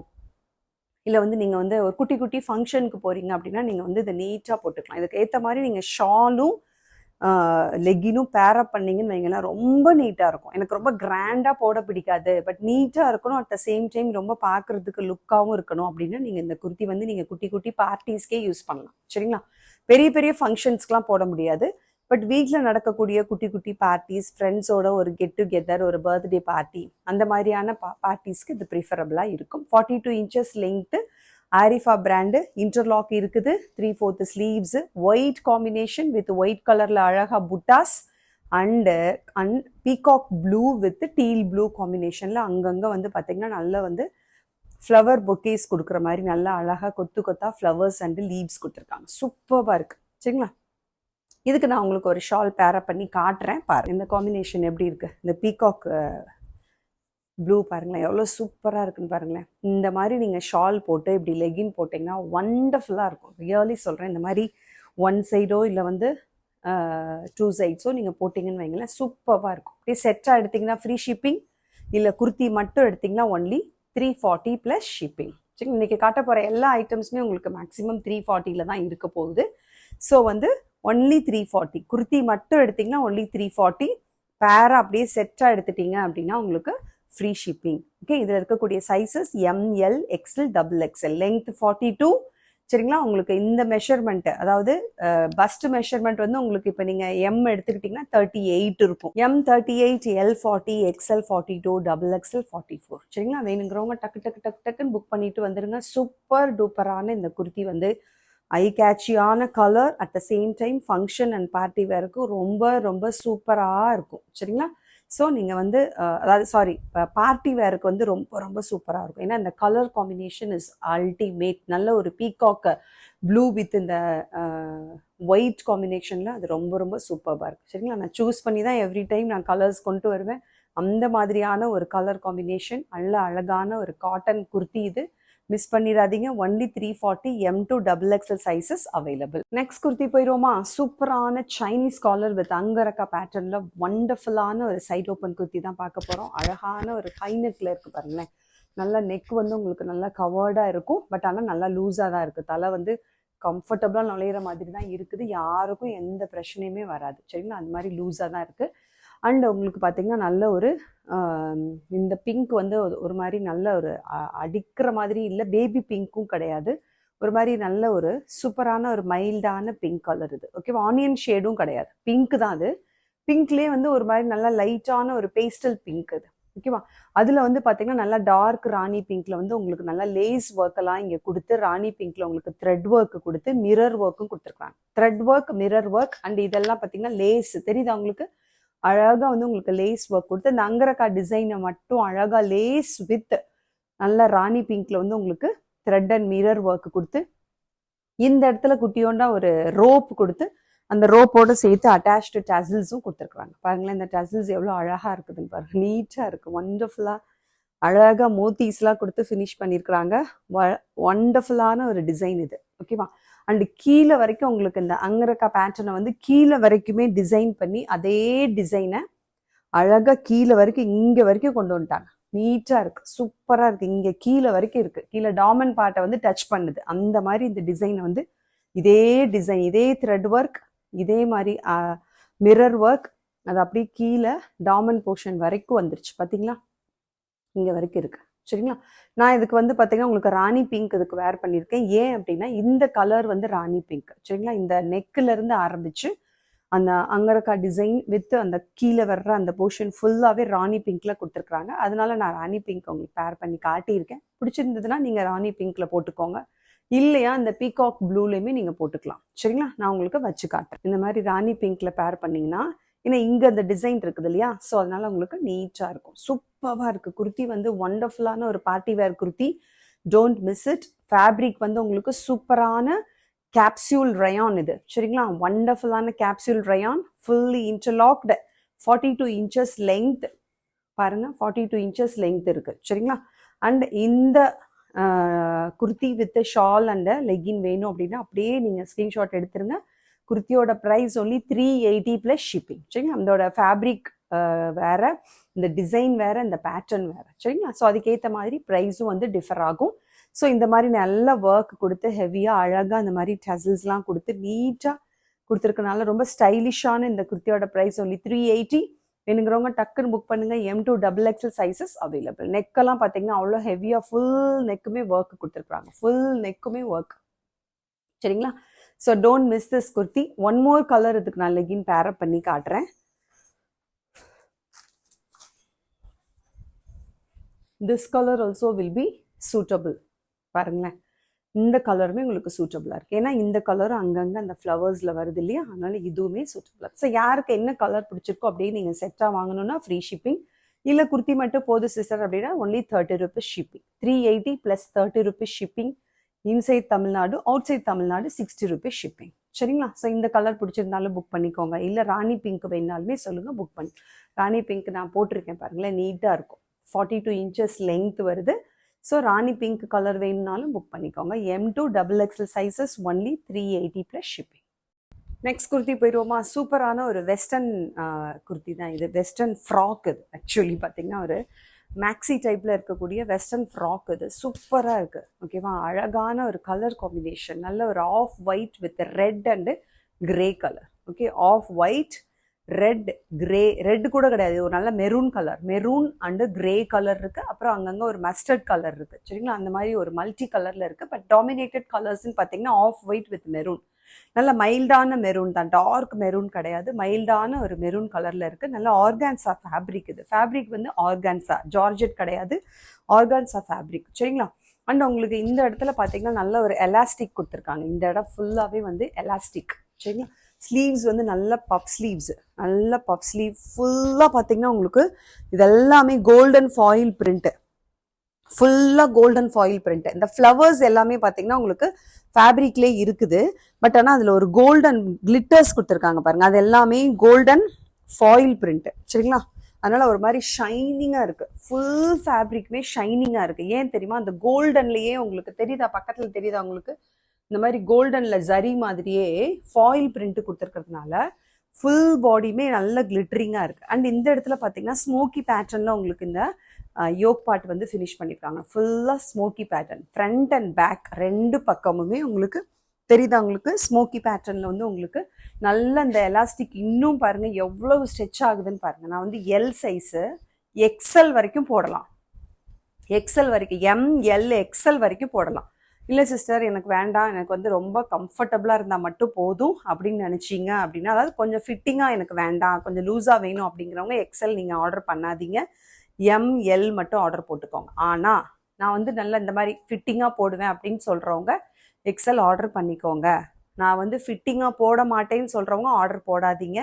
இல்லை வந்து நீங்கள் வந்து ஒரு குட்டி குட்டி ஃபங்க்ஷனுக்கு போகிறீங்க அப்படின்னா நீங்கள் வந்து இதை நீட்டாக போட்டுக்கலாம். இதுக்கு ஏற்ற மாதிரி நீங்கள் ஷாலும் லெக்கினும் பேரப் பண்ணிங்கன்னு வைங்களேன், ரொம்ப நீட்டாக இருக்கும். எனக்கு ரொம்ப கிராண்டாக போட பிடிக்காது, பட் நீட்டாக இருக்கணும், அட் த சேம் டைம் ரொம்ப பார்க்குறதுக்கு லுக்காகவும் இருக்கணும் அப்படின்னா நீங்கள் இந்த குர்த்தி வந்து நீங்கள் குட்டி குட்டி பார்ட்டிஸ்க்கே யூஸ் பண்ணலாம். சரிங்களா, பெரிய பெரிய ஃபங்க்ஷன்ஸ்க்கெலாம் போட முடியாது, பட் வீட்டில் நடக்கக்கூடிய குட்டி குட்டி பார்ட்டிஸ், ஃப்ரெண்ட்ஸோட ஒரு கெட் டுகெதர், ஒரு பர்த்டே பார்ட்டி, அந்த மாதிரியான பார்ட்டிஸ்க்கு இது ப்ரிஃபரபிளாக இருக்கும். 42 inches length, Arifa brand, interlock இருக்குது, 3/4 sleeves, white combination with white கலர்ல அழகா புட்டாஸ் and peacock blue with teal blue காம்பினேஷன்ல அங்கங்க வந்து பாத்தீங்கன்னா நல்லா வந்து ஃப்ளவர் பொக்கேஸ் கொடுக்குற மாதிரி நல்லா அழகா கொத்து கொத்தா ஃப்ளவர்ஸ் அண்ட் லீவ்ஸ் கொடுத்துருக்காங்க. சூப்பராக இருக்கு. சரிங்களா, இதுக்கு நான் உங்களுக்கு ஒரு ஷால் பேரப் பண்ணி காட்டுறேன் பாருங்க. இந்த காம்பினேஷன் எப்படி இருக்கு, இந்த பீகாக் ப்ளூ பாருங்களேன் எவ்வளோ சூப்பராக இருக்குன்னு பாருங்களேன். இந்த மாதிரி நீங்கள் ஷால் போட்டு இப்படி லெகின் போட்டிங்கன்னா ஒண்டர்ஃபுல்லாக இருக்கும். ரியலி சொல்கிறேன், இந்த மாதிரி ஒன் சைடோ இல்லை வந்து 2 சைட்ஸோ நீங்கள் போட்டிங்கன்னு வைங்களேன், சூப்பராக இருக்கும். அப்படியே செட்டாக எடுத்திங்கன்னா ஃப்ரீ ஷிப்பிங், இல்லை குர்த்தி மட்டும் எடுத்திங்கன்னா ஒன்லி 340 ப்ளஸ் ஷிப்பிங். சரி, இன்றைக்கி காட்ட போகிற எல்லா ஐட்டம்ஸுமே உங்களுக்கு மேக்ஸிமம் 340 தான் இருக்க போகுது. ஸோ வந்து ஒன்லி 340, குர்த்தி மட்டும் எடுத்திங்கன்னா ஒன்லி 340, பேராக அப்படியே செட்டாக எடுத்துட்டிங்க அப்படின்னா உங்களுக்கு ஃப்ரீ ஷிப்பிங். ஓகே, இதில் இருக்கக்கூடிய sizes ML, XL, XXL, length 42. சரிங்களா, உங்களுக்கு இந்த மெஷர்மெண்ட், அதாவது பஸ்ட் மெஷர்மெண்ட் வந்து உங்களுக்கு இப்போ நீங்கள் M எடுத்துக்கிட்டிங்கன்னா 38 இருக்கும். M 38, L 40, XL 42, XXL 44. சரிங்களா, வேணுங்கிறவங்க டக்கு டக்கு டக்கு டக்குன்னு புக் பண்ணிட்டு வந்துருங்க. சூப்பர் டூப்பரான இந்த குர்த்தி வந்து ஐ கேட்சியான colour, at the same time function and party வேருக்கு ரொம்ப ரொம்ப சூப்பராக இருக்கும். சரிங்களா, ஸோ நீங்கள் வந்து அதாவது பார்ட்டி வேருக்கு வந்து ரொம்ப ரொம்ப சூப்பராக இருக்கும். ஏன்னா இந்த கலர் காம்பினேஷன் இஸ் அல்டிமேட். நல்ல ஒரு பீகாக் ப்ளூ வித் இந்த ஒயிட் காம்பினேஷனில் அது ரொம்ப ரொம்ப சூப்பராக இருக்கும். சரிங்களா, நான் சூஸ் பண்ணி தான் எவ்ரி டைம் நான் கலர்ஸ் கொண்டு வருவேன். அந்த மாதிரியான ஒரு கலர் காம்பினேஷன், நல்ல அழகான ஒரு காட்டன் குர்த்தி இது. மிஸ் பண்ணிடாதீங்க. Only 340, M to XXL sizes available. Next kurti போயிடுவோமா. சூப்பரான சைனீஸ் காலர் வித் அங்கரக்கா பேட்டர்ன்ல ஒண்டர்ஃபுல்லான ஒரு சைட் ஓப்பன் குர்த்தி தான் பார்க்க போறோம். அழகான ஒரு ஹை நெக்ல இருக்கு பாருங்களேன். நல்லா நெக் வந்து உங்களுக்கு நல்லா கவர்டா இருக்கும், பட் ஆனால் நல்லா லூஸாக தான் இருக்கு. தலை வந்து கம்ஃபர்டபுளாக நுழையிற மாதிரி தான் இருக்குது, யாருக்கும் எந்த பிரச்சனையுமே வராது. சரிங்களா, அந்த மாதிரி லூஸாக தான் இருக்கு. அண்ட் உங்களுக்கு பார்த்தீங்கன்னா நல்ல ஒரு இந்த பிங்க் வந்து ஒரு மாதிரி நல்ல ஒரு அடிக்கிற மாதிரி இல்லை, பேபி பிங்க்கும் கிடையாது, ஒரு மாதிரி நல்ல ஒரு சூப்பரான ஒரு மைல்டான பிங்க் கலர் இது. ஓகேவா, ஆனியன் ஷேடும் கிடையாது, பிங்க் தான் அது. பிங்க்லேயே வந்து ஒரு மாதிரி நல்லா லைட்டான ஒரு பேஸ்டல் பிங்க் அது. ஓகேவா, அதில் வந்து பார்த்தீங்கன்னா நல்லா டார்க் ராணி பிங்க்ல வந்து உங்களுக்கு நல்லா லேஸ் ஒர்க்கெல்லாம் இங்கே கொடுத்து, ராணி பிங்க்ல உங்களுக்கு த்ரெட் ஒர்க் கொடுத்து மிரர் ஒர்க்கும் கொடுத்துருக்காங்க. Thread work, mirror work and இதெல்லாம் பார்த்தீங்கன்னா லேஸ் தெரியுதா உங்களுக்கு, அழகாக வந்து உங்களுக்கு லேஸ் ஒர்க் கொடுத்து இந்த அங்கரக்கா டிசைனை மட்டும் அழகாக லேஸ் வித் நல்ல ராணி பிங்க்ல வந்து உங்களுக்கு த்ரெட் அண்ட் மிரர் ஒர்க் கொடுத்து, இந்த இடத்துல குட்டியோண்டா ஒரு ரோப் கொடுத்து, அந்த ரோப்போட சேர்த்து அட்டாச்டு டசில்ஸும் கொடுத்துருக்குறாங்க. பாருங்களேன், இந்த டசில்ஸ் எவ்வளோ அழகாக இருக்குதுன்னு பாருங்க, நீட்டாக இருக்குது, ஒண்டர்ஃபுல்லாக அழகாக மோத்தீஸ்லாம் கொடுத்து ஃபினிஷ் பண்ணியிருக்கிறாங்க. ஒண்டர்ஃபுல்லான ஒரு டிசைன் இது. ஓகேவா, அண்டு கீழே வரைக்கும் உங்களுக்கு இந்த அங்கரக்கா பேட்டர்னை வந்து கீழே வரைக்குமே டிசைன் பண்ணி அதே டிசைனை அழகாக கீழே வரைக்கும் இங்கே வரைக்கும் கொண்டு வந்துட்டாங்க. நீட்டாக இருக்குது, சூப்பராக இருக்குது. இங்கே கீழே வரைக்கும் இருக்குது, கீழே டாமன் பார்ட்டை வந்து டச் பண்ணுது. அந்த மாதிரி இந்த டிசைனை வந்து இதே டிசைன், இதே த்ரெட் ஒர்க், இதே மாதிரி மிரர் ஒர்க், அது அப்படியே கீழே டாமன் போர்ஷன் வரைக்கும் வந்துருச்சு. பார்த்தீங்களா, இங்கே வரைக்கும் இருக்கு. சரிங்களா, நான் இதுக்கு வந்து பார்த்தீங்கன்னா உங்களுக்கு ராணி பிங்க் இதுக்கு வேர் பண்ணியிருக்கேன். ஏன் அப்படின்னா இந்த கலர் வந்து ராணி பிங்க். சரிங்களா, இந்த நெக்கில் இருந்து ஆரம்பிச்சு அந்த அங்கரக்கா டிசைன் வித் அந்த கீழே வர்ற அந்த போர்ஷன் ஃபுல்லாகவே ராணி பிங்க்ல கொடுத்துருக்குறாங்க. அதனால நான் ராணி பிங்க் உங்களுக்கு பேர் பண்ணி காட்டியிருக்கேன். பிடிச்சிருந்ததுன்னா நீங்கள் ராணி பிங்க்ல போட்டுக்கோங்க. இல்லையா இந்த பீகாக் ப்ளூலையுமே நீங்கள் போட்டுக்கலாம். சரிங்களா, நான் உங்களுக்கு வச்சு காட்டுறேன். இந்த மாதிரி ராணி பிங்க்ல பேர் பண்ணிங்கன்னா, ஏன்னா இங்கே அந்த டிசைன் இருக்குது இல்லையா, ஸோ அதனால உங்களுக்கு நீட்டாக இருக்கும். சூப்பராக இருக்குது குர்த்தி வந்து, ஒண்டர்ஃபுல்லான ஒரு party wear kurti. Don't miss it. Fabric வந்து உங்களுக்கு சூப்பரான கேப்சியூல் ரயான் இது. சரிங்களா, ஒண்டர்ஃபுல்லான capsule rayon, fully interlocked, 42 inches length பாருங்க, 42 இன்ச்சஸ் லெங்த் இருக்கு. சரிங்களா, அண்ட் இந்த kurti with shawl and legging வேணும் அப்படின்னா அப்படியே நீங்கள் ஸ்க்ரீன்ஷாட் எடுத்துருங்க. குர்த்தியோட ப்ரைஸ் ஒன்லி 380 ப்ளஸ் ஷிப்பிங். சரிங்களா, அதோட ஃபேப்ரிக் வேற, இந்த டிசைன் வேற, இந்த பேட்டர்ன் வேற. சரிங்களா, ஸோ அதுக்கேற்ற மாதிரி ப்ரைஸும் வந்து டிஃபர் ஆகும். ஸோ இந்த மாதிரி நல்ல ஒர்க் கொடுத்து ஹெவியாக அழகாக இந்த மாதிரி டசல்ஸ்லாம் கொடுத்து நீட்டாக கொடுத்துருக்கனால ரொம்ப ஸ்டைலிஷான இந்த குர்த்தியோட ப்ரைஸ் ஒன்லி 380. வேணுங்கிறவங்க டக்குன்னு புக் பண்ணுங்க. M2 XXL sizes available. நெக்கெல்லாம் பார்த்தீங்கன்னா அவ்வளோ ஹெவியாக ஃபுல் நெக்குமே ஒர்க் கொடுத்துருக்குறாங்க. ஃபுல் நெக்குமே ஒர்க். சரிங்களா, so don't miss this kurti. One more colour இதுக்கு நான் லெகின் பேரப் பண்ணி காட்டுறேன். This colour also will be suitable. பாருங்களேன், இந்த கலருமே உங்களுக்கு சூட்டபிளாக இருக்குது. ஏன்னா இந்த கலரும் அங்கங்கே அந்த ஃப்ளவர்ஸில் வருது இல்லையா, அதனால இதுவுமே சூட்டபிளாக. ஸோ யாருக்கு என்ன கலர் பிடிச்சிருக்கோ அப்படியே நீங்கள் செட்டாக வாங்கணும்னா ஃப்ரீ ஷிப்பிங். இல்லை குர்த்தி மட்டும் போதும் சிஸ்டர் அப்படின்னா only 30 rupees shipping. 380 + 30 rupees shipping. Inside Tamil Nadu, outside Tamil Nadu 60 rupees shipping. சரிங்களா, ஸோ இந்த கலர் பிடிச்சிருந்தாலும் புக் பண்ணிக்கோங்க. இல்லை ராணி பிங்க் வேணாலுமே சொல்லுங்கள், புக் பண்ணி. ராணி பிங்க் நான் போட்டிருக்கேன் பாருங்களேன், நீட்டாக இருக்கும். 42 இன்ச்சஸ் லெங்த் வருது. ஸோ ராணி பிங்க் கலர் வேணும்னாலும் புக் பண்ணிக்கோங்க. M2 XXL sizes only 380 plus shipping. Next kurti போயிடுவோமா. சூப்பரான ஒரு வெஸ்டர்ன் குர்த்தி தான் இது. வெஸ்டர்ன் ஃப்ராக் இது. ஆக்சுவலி பார்த்தீங்கன்னா ஒரு மேக்ஸி டைப்பில் இருக்கக்கூடிய வெஸ்டர்ன் ஃப்ராக் இது. சூப்பராக இருக்குது. ஓகேவா, அழகான ஒரு கலர் காம்பினேஷன். நல்ல ஒரு off white with red and grey colour. Okay, off white, red, grey. Red கூட கிடையாது, ஒரு நல்ல maroon colour. Maroon and grey colour இருக்கு. அப்புறம் அங்கங்கே ஒரு மஸ்டர்ட் கலர் இருக்கு. சரிங்களா, அந்த மாதிரி ஒரு மல்டி கலர்ல இருக்கு. பட் டாமினேட்டட் கலர்ஸ்ன்னு பார்த்தீங்கன்னா ஆஃப் ஒயிட் வித் மெரூன். நல்ல மைல்டான மெரூன் தான், டார்க் மெரூன் கிடையாது, மைல்டான ஒரு மெரூன் கலர்ல இருக்கு. நல்ல ஆர்கான்சா ஃபேப்ரிக் இது. ஃபேப்ரிக் வந்து ஆர்கான்சா, ஜார்ஜெட் கிடையாது, ஆர்கான்சா ஃபேப்ரிக். சரிங்களா, அண்ட் உங்களுக்கு இந்த இடத்துல பார்த்தீங்கன்னா நல்ல ஒரு எலாஸ்டிக் கொடுத்துருக்காங்க. இந்த இடம் ஃபுல்லாகவே வந்து எலாஸ்டிக். சரிங்களா, ஸ்லீவ்ஸ் வந்து நல்ல பஃப் ஸ்லீவ்ஸ், நல்ல பஃப் ஸ்லீவ். ஃபுல்லாக பார்த்தீங்கன்னா உங்களுக்கு இதெல்லாமே கோல்டன் ஃபாயில் பிரிண்ட். ஃபுல்லாக கோல்டன் ஃபாயில் பிரிண்ட். இந்த ஃப்ளவர்ஸ் எல்லாமே பார்த்தீங்கன்னா உங்களுக்கு ஃபேப்ரிக்லேயே இருக்குது. பட் ஆனால் அதில் ஒரு கோல்டன் கிளிட்டர்ஸ் கொடுத்துருக்காங்க பாருங்க, அது எல்லாமே கோல்டன் ஃபாயில் பிரிண்ட். சரிங்களா, அதனால ஒரு மாதிரி ஷைனிங்காக இருக்குது. ஃபுல் ஃபேப்ரிக்குமே ஷைனிங்காக இருக்குது. ஏன் தெரியுமா, அந்த கோல்டன்லேயே உங்களுக்கு தெரியுதா, பக்கத்தில் தெரியுதா உங்களுக்கு, இந்த மாதிரி கோல்டன்ல ஜரி மாதிரியே ஃபாயில் பிரிண்ட் கொடுத்துருக்கிறதுனால ஃபுல் பாடியுமே நல்ல கிளிட்டரிங்காக இருக்குது. அண்ட் இந்த இடத்துல பார்த்தீங்கன்னா ஸ்மோக்கி பேட்டர்னில் உங்களுக்கு இந்த யோக் பார்ட் வந்து ஃபினிஷ் பண்ணியிருக்காங்க. ஃபுல்லாக smoky pattern, front and back ரெண்டு பக்கமுமே உங்களுக்கு தெரியுதா, உங்களுக்கு ஸ்மோக்கி பேட்டர்னில் வந்து உங்களுக்கு நல்ல இந்த எலாஸ்டிக். இன்னும் பாருங்கள் எவ்வளவு ஸ்ட்ரெச் ஆகுதுன்னு பாருங்கள். நான் வந்து எல் சைஸு XL வரைக்கும் போடலாம். XL வரைக்கும், ML XL வரைக்கும் போடலாம். இல்லை சிஸ்டர் எனக்கு வேண்டாம், எனக்கு வந்து ரொம்ப கம்ஃபர்டபுளாக இருந்தால் மட்டும் போதும் அப்படின்னு நினச்சிங்க அப்படின்னா, அதாவது கொஞ்சம் ஃபிட்டிங்காக எனக்கு வேண்டாம், கொஞ்சம் லூஸாக வேணும் அப்படிங்கிறவங்க XL நீங்கள் ஆர்டர் பண்ணாதீங்க, ML மட்டும் ஆர்டர் போட்டுக்கோங்க. ஆனால் நான் வந்து நல்லா இந்த மாதிரி ஃபிட்டிங்காக போடுவேன் அப்படின்னு சொல்கிறவங்க XL ஆர்டர் பண்ணிக்கோங்க. நான் வந்து ஃபிட்டிங்காக போட மாட்டேன்னு சொல்கிறவங்க ஆர்டர் போடாதீங்க.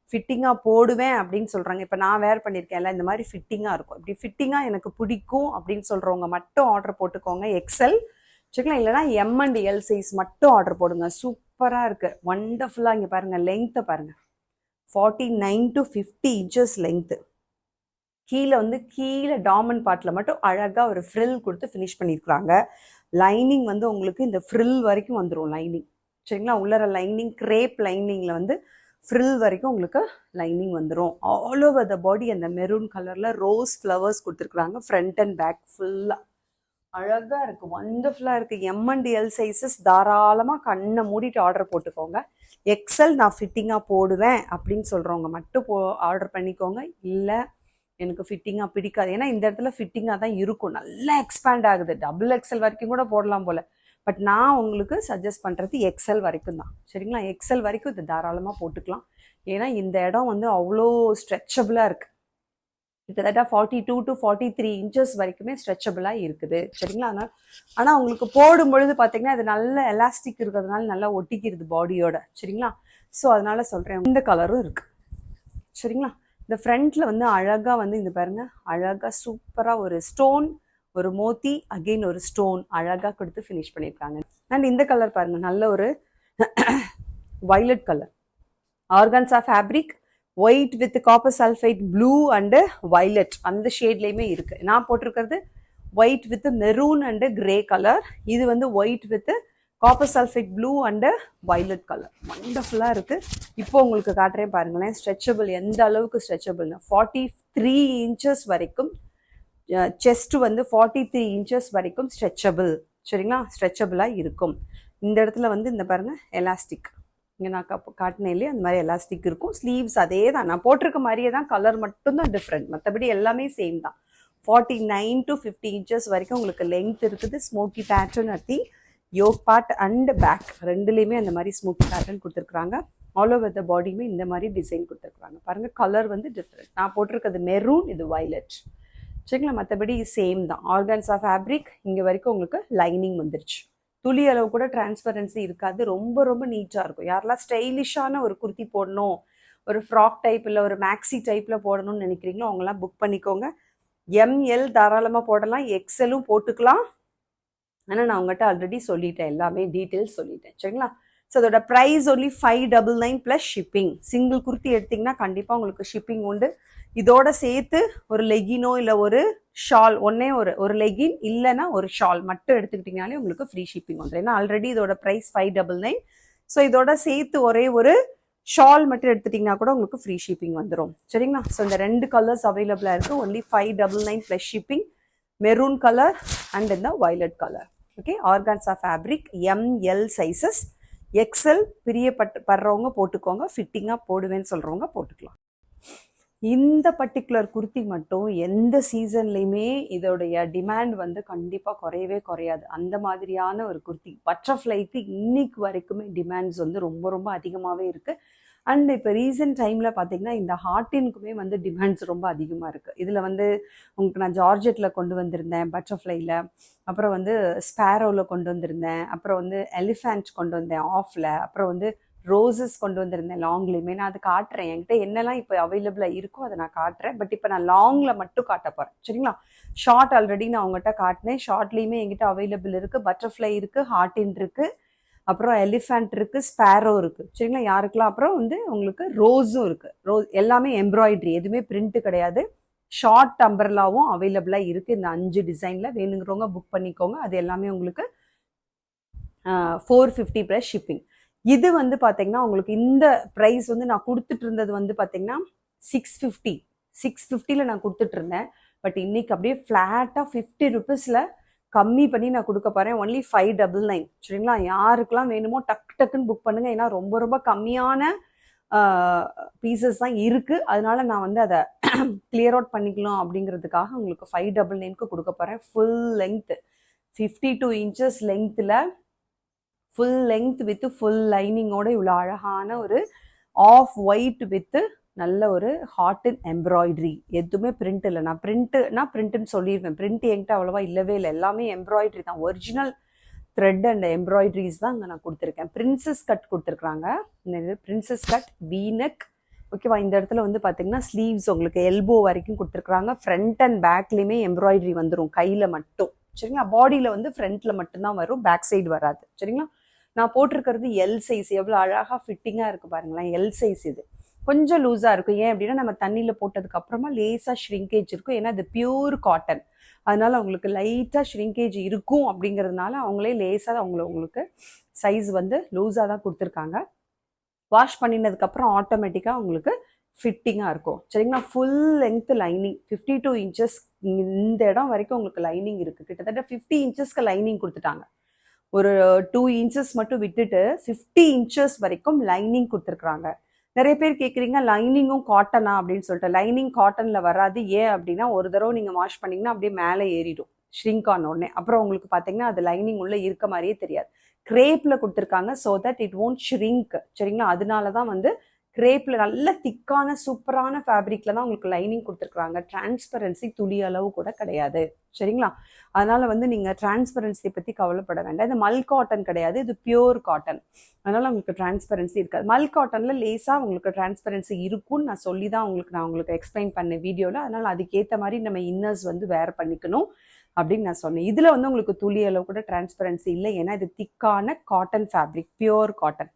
ஃபிட்டிங்காக போடுவேன் அப்படின்னு சொல்கிறாங்க. இப்போ நான் வேர் பண்ணியிருக்கேன்ல, இந்த மாதிரி ஃபிட்டிங்காக இருக்கும், இப்படி ஃபிட்டிங்காக எனக்கு பிடிக்கும் அப்படின்னு சொல்கிறவங்க மட்டும் ஆர்டர் போட்டுக்கோங்க XL. சரிங்களா, இல்லைனா M and L சைஸ் மட்டும் ஆர்டர் போடுங்க. சூப்பராக இருக்குது, ஒண்டர்ஃபுல்லாக. இங்கே பாருங்கள், லெங்க்த்தை பாருங்கள், 49 to 50 inches லெங்க்த்து. கீழே வந்து கீழே டாமண்ட் பார்ட்டில் மட்டும் அழகாக ஒரு ஃப்ரில் கொடுத்து ஃபினிஷ் பண்ணியிருக்கிறாங்க. லைனிங் வந்து உங்களுக்கு இந்த ஃப்ரில் வரைக்கும் வந்துடும் லைனிங். சரிங்களா, உள்ளர லைனிங் கிரேப் லைனிங்கில் வந்து ஃப்ரில் வரைக்கும் உங்களுக்கு லைனிங் வந்துடும். ஆல் ஓவர் த பாடி அந்த மெரூன் கலரில் ரோஸ் ஃப்ளவர்ஸ் கொடுத்துருக்குறாங்க. ஃப்ரண்ட் அண்ட் பேக் ஃபுல்லாக அழகாக இருக்குது, ஒண்டர்ஃபுல்லாக இருக்குது. M and L சைஸஸ் தாராளமாக கண்ணை மூடிட்டு ஆர்டர் போட்டுக்கோங்க. XL நான் ஃபிட்டிங்காக போடுவேன் அப்படின்னு சொல்கிறவங்க மட்டும் ஆர்டர் பண்ணிக்கோங்க. இல்லை எனக்கு ஃபிட்டிங்காக பிடிக்காது, ஏன்னா இந்த இடத்துல ஃபிட்டிங்காக தான் இருக்கும், நல்லா எக்ஸ்பேண்ட் ஆகுது, XXL வரைக்கும் கூட போடலாம் போல். பட் நான் உங்களுக்கு சஜஸ்ட் பண்ணுறது XL வரைக்கும் தான். சரிங்களா, XL வரைக்கும் இது தாராளமாக போட்டுக்கலாம். ஏன்னா இந்த இடம் வந்து அவ்வளோ ஸ்ட்ரெச்சபிளாக இருக்குது. கிட்டத்தட்ட 42 to 43 இன்ச்சஸ் வரைக்குமே ஸ்ட்ரெச்சபிளாக இருக்குது சரிங்களா. ஆனால் உங்களுக்கு போடும் பொழுது பார்த்தீங்கன்னா அது நல்ல எலாஸ்டிக் இருக்கிறதுனால நல்லா ஒட்டிக்கிறது பாடியோட சரிங்களா. ஸோ அதனால சொல்கிறேன். இந்த கலரும் இருக்கு சரிங்களா. இந்த ஃப்ரண்ட்ல வந்து அழகாக வந்து இந்த பாருங்க, அழகாக சூப்பராக ஒரு ஸ்டோன், ஒரு மோத்தி, அகெயின் ஒரு ஸ்டோன் அழகாக கொடுத்து ஃபினிஷ் பண்ணியிருக்காங்க. அண்ட் இந்த கலர் பாருங்க, நல்ல ஒரு violet colour organza fabric, white with copper sulphite blue and violet அந்த ஷேட்லேயுமே இருக்கு. நான் போட்டிருக்கிறது white with maroon and grey colour. இது வந்து white with copper sulphite blue and violet colour. வண்டர்ஃபுல்லாக இருக்குது. இப்போ உங்களுக்கு காட்டுறேன் பாருங்களேன். ஸ்ட்ரெச்சபிள் எந்த அளவுக்கு ஸ்ட்ரெச்சபிள்னா 43 இன்ச்சஸ் வரைக்கும், செஸ்ட் வந்து 43 இன்ச்சஸ் வரைக்கும் ஸ்ட்ரெச்சபிள் சரிங்களா. ஸ்ட்ரெச்சபிளாக இருக்கும். இந்த இடத்துல வந்து இந்த பாருங்க எலாஸ்டிக், இங்கே நான் காட்டினேன் இல்லையா அந்த மாதிரி எலாஸ்டிக் இருக்கும். ஸ்லீவ்ஸ் அதே தான், நான் போட்டிருக்க மாதிரியே தான், கலர் மட்டும்தான் டிஃப்ரெண்ட், மற்றபடி எல்லாமே சேம் தான். 49 to 50 இன்ச்சஸ் வரைக்கும் உங்களுக்கு லென்த் இருக்குது. ஸ்மோக்கி பேட்டர்ன் அத்தி யோக் பார்ட் அண்ட் பேக் ரெண்டுலேயுமே அந்த மாதிரி ஸ்மோக்கி பேட்டர்ன் கொடுத்துருக்குறாங்க. ஆல் ஓவர் த பாடியுமே இந்த மாதிரி டிசைன் கொடுத்துருக்குறாங்க. பாருங்கள் கலர் வந்து டிஃப்ரெண்ட். நான் போட்டிருக்கிறது மெரூன், இது வயலட் சரிங்களா. மற்றபடி சேம் தான். Organza fabric. இங்கே வரைக்கும் உங்களுக்கு லைனிங் வந்துருச்சு. துளி அளவு கூட டிரான்ஸ்பரன்சி இருக்காது. ரொம்ப ரொம்ப நீட்டாக இருக்கும். யாரெல்லாம் ஸ்டைலிஷான ஒரு குர்த்தி போடணும், ஒரு ஃப்ராக் டைப் இல்லை ஒரு மேக்ஸி டைப்பில் போடணும்னு நினைக்கிறீங்களோ அவங்களாம் புக் பண்ணிக்கோங்க. எம்எல் தாராளமாக போடலாம், எக்ஸலும் போட்டுக்கலாம். ஆனால் நான் உங்கள்கிட்ட ஆல்ரெடி சொல்லிட்டேன், எல்லாமே டீட்டெயில்ஸ் சொல்லிட்டேன் சரிங்களா. ஸோ அதோட price only 599 plus shipping. Single kurti எடுத்திங்கன்னா கண்டிப்பாக உங்களுக்கு ஷிப்பிங் உண்டு. இதோட சேர்த்து ஒரு லெகினோ இல்லை ஒரு ஷால், ஒரு லெகின் இல்லைன்னா ஒரு ஷால் மட்டும் எடுத்துக்கிட்டிங்கனாலே உங்களுக்கு ஃப்ரீ ஷிப்பிங் வந்துடும். ஏன்னா ஆல்ரெடி இதோட ப்ரைஸ் 599. ஸோ இதோட சேர்த்து ஒரே ஒரு ஷால் மட்டும் எடுத்துட்டிங்கன்னா கூட உங்களுக்கு ஃப்ரீ ஷிப்பிங் வந்துடும் சரிங்களா. ஸோ இந்த 2 கலர்ஸ் அவைலபிளாக இருக்குது. Only 599 plus shipping. Maroon colour and இந்த violet colour. Okay, organza fabric, ML sizes. XL பிரியப்படுறவங்க போட்டுக்கோங்க, ஃபிட்டிங்காக போடுவேன்னு சொல்கிறவங்க போட்டுக்கலாம். இந்த பர்டிகுலர் குர்த்தி மட்டும் எந்த சீசன்லையுமே இதோடைய டிமாண்ட் வந்து கண்டிப்பாக குறையவே குறையாது. அந்த மாதிரியான ஒரு குர்த்தி. பட்டர்ஃப்ளைக்கு இன்னைக்கு வரைக்குமே டிமாண்ட்ஸ் வந்து ரொம்ப ரொம்ப அதிகமாகவே இருக்குது. அண்ட் இப்போ ரீசெண்ட் டைமில் பார்த்தீங்கன்னா இந்த ஹார்டினுக்குமே வந்து டிமாண்ட்ஸ் ரொம்ப அதிகமாக இருக்குது. இதில் வந்து உங்களுக்கு நான் ஜார்ஜெட்டில் கொண்டு வந்திருந்தேன், பட்டர்ஃப்ளைல, அப்புறம் வந்து ஸ்பேரோவில் கொண்டு வந்திருந்தேன், அப்புறம் வந்து எலிஃபேண்ட் கொண்டு வந்தேன் ஆஃபில், அப்புறம் வந்து ரோசஸ் கொண்டு வந்திருந்தேன் லாங்லேயுமே. நான் அது காட்டுறேன், என்கிட்ட என்னெல்லாம் இப்போ அவைலபிளாக இருக்கோ அதை நான் காட்டுறேன். பட் இப்போ நான் லாங்கில் மட்டும் காட்ட போகிறேன் சரிங்களா. ஷார்ட் ஆல்ரெடி நான் உங்கள்கிட்ட காட்டினேன். ஷார்ட்லேயுமே என்கிட்ட அவைலபிள் இருக்குது. பட்டர்ஃப்ளை இருக்குது, ஹார்டின் இருக்குது, அப்புறம் எலிஃபேண்ட் இருக்குது, ஸ்பேரோ இருக்குது சரிங்களா. யாருக்கெல்லாம் அப்புறம் வந்து உங்களுக்கு ரோஸும் இருக்குது. ரோஸ் எல்லாமே எம்ப்ராய்டரி, எதுவுமே பிரிண்ட்டு கிடையாது. ஷார்ட் அம்பர்லாவும் அவைலபிளாக இருக்குது. இந்த 5 டிசைனில் வேணுங்கிறவங்க புக் பண்ணிக்கோங்க. அது எல்லாமே உங்களுக்கு 450 ப்ளஸ் ஷிப்பிங். இது வந்து பார்த்தீங்கன்னா உங்களுக்கு இந்த ப்ரைஸ் வந்து நான் கொடுத்துட்டு இருந்தது வந்து பார்த்தீங்கன்னா 650 நான் கொடுத்துட்டு இருந்தேன். பட் இன்னைக்கு அப்படியே ஃப்ளாட்டாக 50 ருபீஸில் கம்மி பண்ணி நான் கொடுக்க போகிறேன். ஒன்லி 599 சரிங்களா. யாருக்கெல்லாம் வேணுமோ டக்கு டக்குன்னு புக் பண்ணுங்கள். ஏன்னா ரொம்ப ரொம்ப கம்மியான பீசஸ் தான் இருக்குது. அதனால நான் வந்து அதை கிளியர் அவுட் பண்ணிக்கலாம் அப்படிங்கிறதுக்காக உங்களுக்கு 599க்கு கொடுக்க போகிறேன். ஃபுல் லெங்க்த் 52 இன்ச்சஸ் லெங்க்த்தில் ஃபுல் லெங்க்த் வித் ஃபுல் லைனிங்கோட இவ்வளோ அழகான ஒரு ஆஃப் ஒயிட் வித் நல்ல ஒரு ஹார்ட் எம்ப்ராய்டரி. எதுவுமே பிரிண்ட் இல்லை. நான் பிரிண்ட்டுன்னு சொல்லிடுவேன். பிரிண்ட் என்கிட்ட அவ்வளோவா இல்லவே இல்லை. எல்லாமே எம்ப்ராய்டரி தான். ஒரிஜினல் த்ரெட் அண்ட் எம்ப்ராய்டரிஸ் தான் இங்கே நான் கொடுத்துருக்கேன். பிரின்சஸ் கட் கொடுத்துருக்குறாங்க. இந்த பிரின்சஸ் கட் வீனக் ஓகேவா. இந்த இடத்துல வந்து பார்த்தீங்கன்னா ஸ்லீவ்ஸ் உங்களுக்கு எல்போ வரைக்கும் கொடுத்துருக்குறாங்க. ஃப்ரண்ட் அண்ட் பேக்லேயுமே எம்ப்ராய்டரி வந்துடும், கையில் மட்டும் சரிங்களா. பாடியில் வந்து ஃப்ரண்ட்டில் மட்டும்தான் வரும், பேக் சைடு வராது சரிங்களா. நான் போட்டிருக்கிறது எல் சைஸ். எவ்வளோ அழகாக ஃபிட்டிங்காக இருக்குது பாருங்களேன். L size. இது கொஞ்சம் லூஸாக இருக்கும். ஏன் அப்படின்னா நம்ம தண்ணியில் போட்டதுக்கு அப்புறமா லேசாக ஷ்ரிங்கேஜ் இருக்கும். ஏன்னா இது பியூர் காட்டன், அதனால அவங்களுக்கு லைட்டாக ஷ்ரிங்கேஜ் இருக்கும். அப்படிங்கிறதுனால அவங்களே லேசாக உங்களுக்கு சைஸ் வந்து லூஸாக தான் கொடுத்துருக்காங்க. வாஷ் பண்ணினதுக்கப்புறம் ஆட்டோமேட்டிக்காக உங்களுக்கு ஃபிட்டிங்காக இருக்கும் சரிங்களா. Full length lining 52 inches. இந்த இடம் வரைக்கும் உங்களுக்கு லைனிங் இருக்குது. கிட்டத்தட்ட 50 இன்ச்சஸ்க்கு லைனிங் கொடுத்துட்டாங்க. ஒரு 2 இன்ச்சஸ் மட்டும் விட்டுட்டு 50 இன்ச்சஸ் வரைக்கும் லைனிங் கொடுத்துருக்குறாங்க. நிறைய பேர் கேட்குறீங்க லைனிங்கும் காட்டனா அப்படின்னு சொல்லிட்டு. லைனிங் காட்டனில் வராது. ஏன் அப்படின்னா ஒரு தடவை நீங்கள் வாஷ் பண்ணிங்கன்னா அப்படியே மேலே ஏறிடும் ஷ்ரிங்க் ஆன உடனே. அப்புறம் உங்களுக்கு பார்த்தீங்கன்னா அது லைனிங் உள்ளே இருக்க மாதிரியே தெரியாது. கிரேப்பில் கொடுத்துருக்காங்க so that it won't shrink சரிங்களா. அதனால தான் வந்து கிரேப்ல நல்ல திக்கான சூப்பரான ஃபேப்ரிக்ல தான் உங்களுக்கு லைனிங் கொடுத்துருக்காங்க. டிரான்ஸ்பரன்சி துளி அளவு கூட கிடையாது. சரிங்களா? அதனால வந்து நீங்க டிரான்ஸ்பரன்சி பத்தி கவலைப்பட வேண்டாம். இது மல் காட்டன் கிடையாது, இது பியூர் காட்டன். அதனால உங்களுக்கு டிரான்ஸ்பரன்சி இருக்காது. மல் காட்டன்ல லேசா உங்களுக்கு டிரான்ஸ்பரன்சி இருக்கும்னு நான் சொல்லி தான் நான் உங்களுக்கு எக்ஸ்பிளைன் பண்ணேன் வீடியோல. அதனால அதுக்கேற்ற மாதிரி நம்ம இன்னர்ஸ் வந்து வேர் பண்ணிக்கணும் அப்படின்னு நான் சொன்னேன். இதுல வந்து உங்களுக்கு துளி அளவு கூட டிரான்ஸ்பரன்சி இல்லை, ஏன்னா இது திக்கான காட்டன் ஃபேப்ரிக், பியூர் காட்டன்.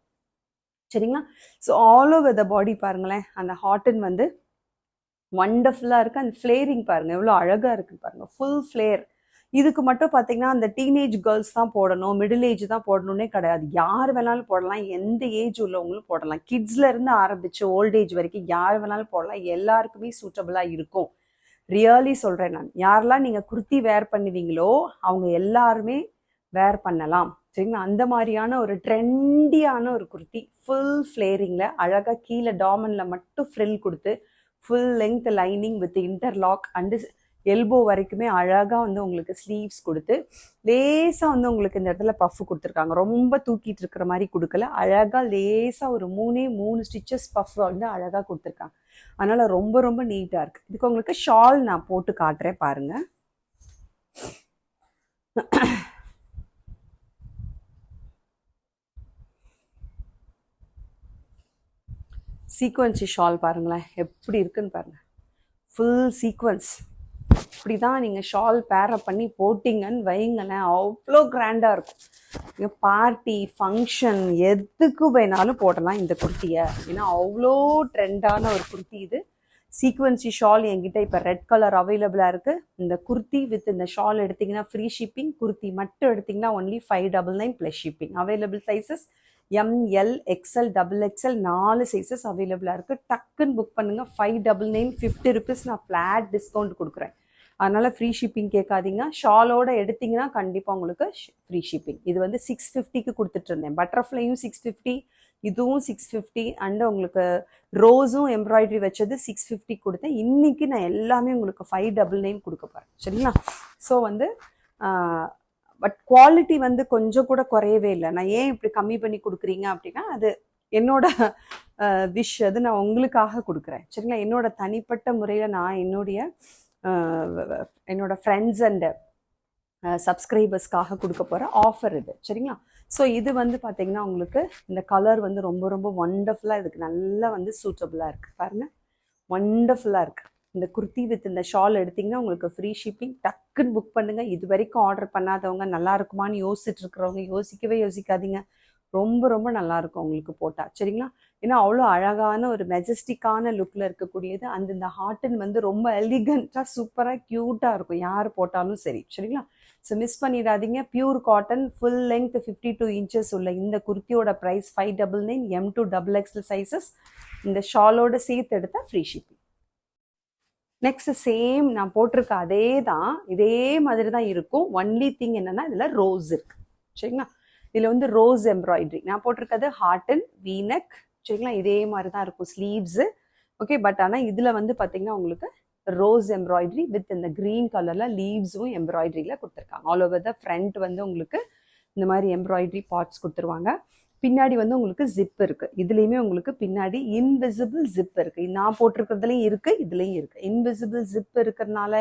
சரிங்களா? ஸோ ஆல் ஓவர் த பாடி பாருங்களேன், அந்த ஹாட்டன் வந்து வண்டர்ஃபுல்லாக இருக்குது. அந்த ஃப்ளேரிங் பாருங்கள் எவ்வளோ அழகாக இருக்குது பாருங்கள், ஃபுல் ஃப்ளேர். இதுக்கு மட்டும் பார்த்தீங்கன்னா அந்த டீனேஜ் கேர்ள்ஸ் தான் போடணும், மிடில் ஏஜ் தான் போடணுன்னே கிடையாது. யார் வேணாலும் போடலாம், எந்த ஏஜ் உள்ளவங்களும் போடலாம். கிட்ஸ்லேருந்து ஆரம்பித்து ஓல்ட் ஏஜ் வரைக்கும் யார் வேணாலும் போடலாம், எல்லாருக்குமே சூட்டபுளாக இருக்கும். ரியலி சொல்கிறேன் நான். யாரெல்லாம் நீங்கள் குர்த்தி வேர் பண்ணுவீங்களோ அவங்க எல்லாருமே வேர் பண்ணலாம். சரிங்களா? அந்த மாதிரியான ஒரு ட்ரெண்டியான ஒரு குர்த்தி, ஃபுல் ஃப்ளேரிங்கில் அழகாக கீழே டாமனில் மட்டும் ஃப்ரில் கொடுத்து full length lining with interlock and elbow வரைக்குமே அழகாக வந்து உங்களுக்கு ஸ்லீவ்ஸ் கொடுத்து லேசாக வந்து உங்களுக்கு இந்த இடத்துல பஃப் கொடுத்துருக்காங்க. ரொம்ப தூக்கிட்டு இருக்கிற மாதிரி கொடுக்கல, அழகாக லேசாக ஒரு 3 ஸ்டிச்சஸ் பஃப் வந்து அழகாக கொடுத்துருக்காங்க. அதனால் ரொம்ப ரொம்ப நீட்டாக இருக்குது. இதுக்கு உங்களுக்கு ஷால் நான் போட்டு காட்டுறேன் பாருங்கள். சீக்வன்சி ஷால் பாருங்களேன் எப்படி இருக்குன்னு பாருங்கள், ஃபுல் சீக்வன்ஸ். இப்படி தான் நீங்கள் ஷால் பேரப் பண்ணி போட்டிங்கன்னு வைங்களேன், அவ்வளோ கிராண்டாக இருக்கும். நீங்கள் பார்ட்டி ஃபங்க்ஷன் எதுக்கு வேணாலும் போடலாம் இந்த குர்த்தியை, ஏன்னா அவ்வளோ ட்ரெண்டான ஒரு குர்த்தி இது. சீக்வன்சி ஷால் என்கிட்ட இப்போ ரெட் கலர் அவைலபிளாக இருக்குது. இந்த குர்த்தி வித் இந்த ஷால் எடுத்திங்கன்னா ஃப்ரீ ஷிப்பிங், குர்த்தி மட்டும் எடுத்திங்கன்னா only 599 plus shipping. Available sizes ML XL XXL 4 sizes அவைலபிளாக இருக்குது. டக்குன்னு புக் பண்ணுங்கள். 599 50 ருபீஸ் நான் ஃப்ளாட் டிஸ்கவுண்ட் கொடுக்குறேன். அதனால் ஃப்ரீ ஷிப்பிங் கேட்காதீங்க. ஷாலோட எடுத்திங்கன்னா கண்டிப்பாக உங்களுக்கு ஃப்ரீ ஷிப்பிங். இது வந்து 650க்கு கொடுத்துட்ருந்தேன். பட்டர்ஃப்ளையும் 650, இதுவும் 650 அண்டு உங்களுக்கு ரோஸும் எம்ப்ராய்டரி வச்சது 650 கொடுத்தேன். இன்றைக்கி நான் எல்லாமே உங்களுக்கு 599 கொடுக்க போகிறேன். சரிங்களா? ஸோ வந்து பட் குவாலிட்டி வந்து கொஞ்சம் கூட குறையவே இல்லை. நான் ஏன் இப்படி கம்மி பண்ணி கொடுக்குறீங்க அப்படின்னா அது என்னோட விஷ், அது நான் உங்களுக்காக கொடுக்குறேன். சரிங்களா? என்னோட தனிப்பட்ட முறையில் நான் என்னோட ஃப்ரெண்ட்ஸ் அண்ட் சப்ஸ்கிரைபர்ஸ்க்காக கொடுக்க போகிற ஆஃபர் இது. சரிங்களா? ஸோ இது வந்து பார்த்தீங்கன்னா உங்களுக்கு இந்த கலர் வந்து ரொம்ப ரொம்ப ஒண்டர்ஃபுல்லாக இதுக்கு நல்லா வந்து சூட்டபுளாக இருக்குது பாருங்கள், ஒண்டர்ஃபுல்லாக இருக்குது. இந்த குர்த்தி வித் இந்த ஷால் எடுத்திங்கன்னா உங்களுக்கு ஃப்ரீ ஷிப்பிங். டக்குன்னு புக் பண்ணுங்கள். இது வரைக்கும் ஆர்டர் பண்ணாதவங்க, நல்லா இருக்குமான்னு யோசிச்சுட்டு இருக்கிறவங்க யோசிக்கவே யோசிக்காதீங்க. ரொம்ப ரொம்ப நல்லாயிருக்கும் உங்களுக்கு போட்டால். சரிங்களா? ஏன்னா அவ்வளோ அழகான ஒரு மெஜஸ்டிக்கான லுக்கில் இருக்கக்கூடியது. இந்த ஹாட்டன் வந்து ரொம்ப எலிகண்ட்டாக சூப்பராக க்யூட்டாக இருக்கும் யார் போட்டாலும் சரி. சரிங்களா? ஸோ மிஸ் பண்ணிடாதீங்க. Pure cotton full length 52 inches உள்ள இந்த குர்த்தியோட price 599. M to XXL sizes. இந்த ஷாலோட சேர்த்து எடுத்தால் ஃப்ரீ ஷிப்பிங். நெக்ஸ்ட் சேம் நான் போட்டிருக்க அதே தான், இதே மாதிரி தான் இருக்கும். ஒன்லி திங் என்னன்னா இதில் ரோஸ் இருக்கு. சரிங்களா? இதில் வந்து ரோஸ் எம்ப்ராய்டரி நான் போட்டிருக்கிறது ஹார்டன் வீனக். சரிங்களா? இதே மாதிரி தான் இருக்கும் ஸ்லீவ்ஸு. ஓகே, பட் ஆனால் இதில் வந்து பார்த்தீங்கன்னா உங்களுக்கு ரோஸ் எம்ப்ராய்டரி வித் இந்த க்ரீன் கலரில் லீவ்ஸும் எம்ப்ராய்டரியில் கொடுத்துருக்காங்க. ஆல் ஓவர் த ஃப்ரண்ட் வந்து உங்களுக்கு இந்த மாதிரி எம்ப்ராய்டரி பார்ட்ஸ் கொடுத்துருவாங்க. பின்னாடி வந்து உங்களுக்கு ஜிப் இருக்குது. இதுலேயுமே உங்களுக்கு பின்னாடி இன்விசிபிள் ஜிப் இருக்குது. நான் போட்டிருக்கிறதுலையும் இருக்குது, இதுலேயும் இருக்குது. இன்விசிபிள் ஜிப் இருக்கிறதுனால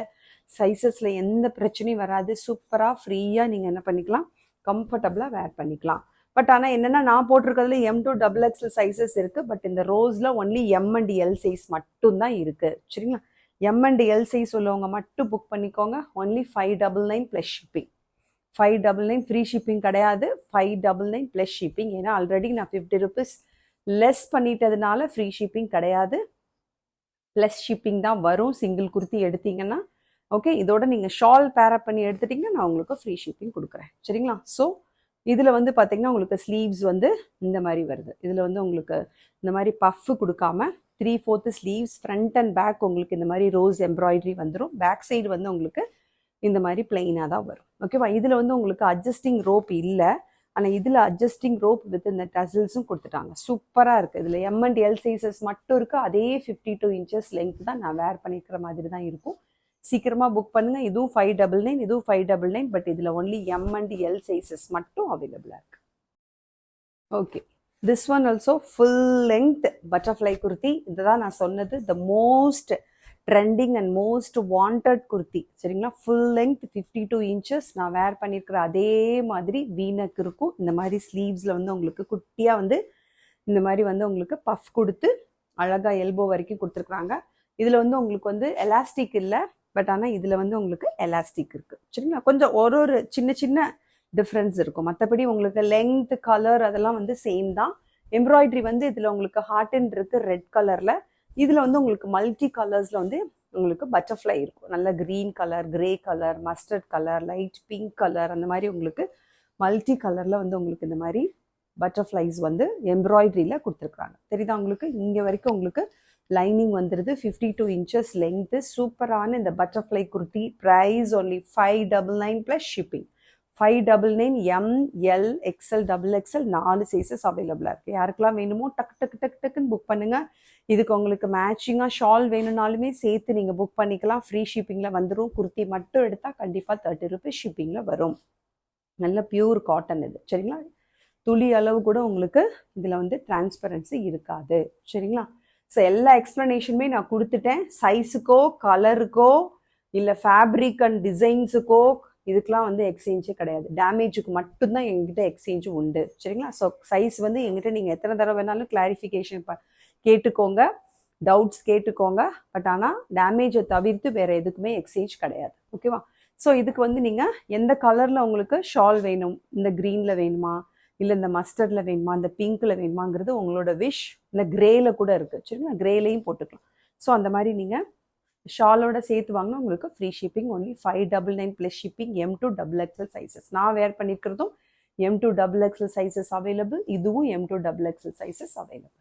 சைஸஸில் எந்த பிரச்சனையும் வராது. சூப்பராக ஃப்ரீயாக நீங்கள் என்ன பண்ணிக்கலாம், கம்ஃபர்டபுளாக வேர் பண்ணிக்கலாம். பட் ஆனால் என்னென்னா நான் போட்டிருக்கிறதுல M to XXL சைஸஸ் இருக்குது. பட் இந்த ரோஸில் only M and L size மட்டும்தான் இருக்குது. சரிங்களா? M and L சைஸ் உள்ளவங்க மட்டும் புக் பண்ணிக்கோங்க. Only 599 plus shipping. 599 free shipping கிடையாது, 599 ப்ளஸ் ஷிப்பிங். ஏன்னா ஆல்ரெடி நான் 50 ருபீஸ் லெஸ் பண்ணிட்டதுனால ஃப்ரீ ஷிப்பிங் கிடையாது, ப்ளஸ் ஷிப்பிங் தான் வரும் சிங்கிள் குர்த்தி எடுத்தீங்கன்னா. ஓகே, இதோட நீங்கள் ஷால் பேரப் பண்ணி எடுத்துட்டிங்கன்னா நான் உங்களுக்கு ஃப்ரீ ஷிப்பிங் கொடுக்குறேன். சரிங்களா? ஸோ இதில் வந்து பார்த்தீங்கன்னா உங்களுக்கு ஸ்லீவ்ஸ் வந்து இந்த மாதிரி வருது. இதில் வந்து உங்களுக்கு இந்த மாதிரி பஃப் கொடுக்காம 3/4 ஸ்லீவ்ஸ், ஃப்ரண்ட் அண்ட் பேக் உங்களுக்கு இந்த மாதிரி ரோஸ் எம்ப்ராய்டரி வந்துடும். பேக் சைடு வந்து உங்களுக்கு இந்த மாதிரி பிளெயினாக தான் வரும். ஓகேவா? இதில் வந்து உங்களுக்கு அட்ஜஸ்டிங் ரோப் இல்லை, ஆனால் இதில் அட்ஜஸ்டிங் ரோப் வித் இந்த டசல்ஸும் கொடுத்துட்டாங்க. சூப்பராக இருக்குது. இதில் M and L சைஸஸ் மட்டும் இருக்குது. அதே 52 இன்ச்சஸ் லெங்க் தான் நான் வேர் பண்ணிக்கிற மாதிரி தான் இருக்கும். சீக்கிரமாக புக் பண்ணுங்கள். இதுவும் 599, இதுவும் 599. பட் இதில் only M and L sizes மட்டும் அவைலபிளாக இருக்குது. Okay, this one also full length butterfly kurti. இதுதான் நான் சொன்னது the most trending and most wanted kurti. சரிங்களா, ஃபுல் லெங்த் 52 inches. நான் வேர் பண்ணியிருக்கிற அதே மாதிரி வீனக் இருக்கும். இந்த மாதிரி ஸ்லீவ்ஸில் வந்து உங்களுக்கு குட்டியாக வந்து இந்த மாதிரி வந்து உங்களுக்கு பஃப் கொடுத்து அழகாக எல்போ வரைக்கும் கொடுத்துருக்குறாங்க. இதில் வந்து உங்களுக்கு வந்து எலாஸ்டிக் இல்லை, பட் ஆனால் இதில் வந்து உங்களுக்கு எலாஸ்டிக் இருக்குது. சரிங்களா, கொஞ்சம் ஒரு சின்ன சின்ன டிஃப்ரென்ஸ் இருக்கும். மற்றபடி உங்களுக்கு லெங்த் கலர் அதெல்லாம் வந்து சேம் தான். எம்ப்ராய்டரி வந்து இதில் உங்களுக்கு ஹார்டன் இருக்கு ரெட் கலரில். இதில் வந்து உங்களுக்கு மல்டி கலர்ஸில் வந்து உங்களுக்கு பட்டர்ஃப்ளை இருக்கும். நல்ல green colour, grey colour, mustard colour, light pink colour, அந்த மாதிரி உங்களுக்கு மல்டி கலரில் வந்து உங்களுக்கு இந்த மாதிரி பட்டர்ஃப்ளைஸ் வந்து எம்ப்ராய்டரியில் கொடுத்துருக்குறாங்க. தெரியுதா உங்களுக்கு? இங்கே வரைக்கும் உங்களுக்கு லைனிங் வந்துடுது. 52 inches லெங்க்த்து. சூப்பரான இந்த butterfly kurti. Price only 599 plus shipping. 599 ML XL XXL 4 sizes அவைலபிளாக இருக்குது. யாருக்கெல்லாம் வேணுமோ டக்குன்னு புக் பண்ணுங்கள். இதுக்கு உங்களுக்கு மேட்சிங்காக ஷால் வேணும்னாலுமே சேர்த்து நீங்கள் புக் பண்ணிக்கலாம். ஃப்ரீ ஷிப்பிங்கில் வந்துடும். குர்த்தி மட்டும் எடுத்தால் கண்டிப்பாக 30 rupees ஷிப்பிங்கில் வரும். நல்ல பியூர் காட்டன் இது. சரிங்களா, துளி அளவு கூட உங்களுக்கு இதில் வந்து டிரான்ஸ்பரன்சி இருக்காது. சரிங்களா, ஸோ எல்லா எக்ஸ்ப்ளனேஷனுமே நான் கொடுத்துட்டேன். சைஸுக்கோ கலருக்கோ இல்லை ஃபேப்ரிக் அண்ட் டிசைன்ஸுக்கோ இதுக்கெலாம் வந்து எக்ஸ்சேஞ்சே கிடையாது. டேமேஜுக்கு மட்டும்தான் எங்கிட்ட எக்ஸ்சேஞ்சு உண்டு. சரிங்களா, ஸோ சைஸ் வந்து எங்கிட்ட நீங்கள் எத்தனை தடவை வேணாலும் கிளாரிஃபிகேஷன் கேட்டுக்கோங்க, டவுட்ஸ் கேட்டுக்கோங்க. பட் ஆனால் டேமேஜை தவிர்த்து வேறு எதுக்குமே எக்ஸ்சேஞ்ச் கிடையாது. ஓகேவா? ஸோ இதுக்கு வந்து நீங்கள் எந்த கலரில் உங்களுக்கு ஷால் வேணும், இந்த க்ரீனில் வேணுமா, இல்லை இந்த மஸ்டர்டில் வேணுமா, இந்த பிங்க்கில் வேணுமாங்கிறது உங்களோட விஷ். இல்லை கிரேல கூட இருக்குது. சரிங்களா, கிரேலையும் போட்டுக்கலாம். ஸோ அந்த மாதிரி நீங்கள் ஷாலோட சேர்த்து வாங்கினா உங்களுக்கு free shipping. Only 599 plus shipping. M2 XXL sizes. நான் வேர் பண்ணியிருக்கிறதும் M2 XXL சைஸஸ் அவைலபிள். இதுவும் M2 XXL சைஸஸ் அவைலபிள்.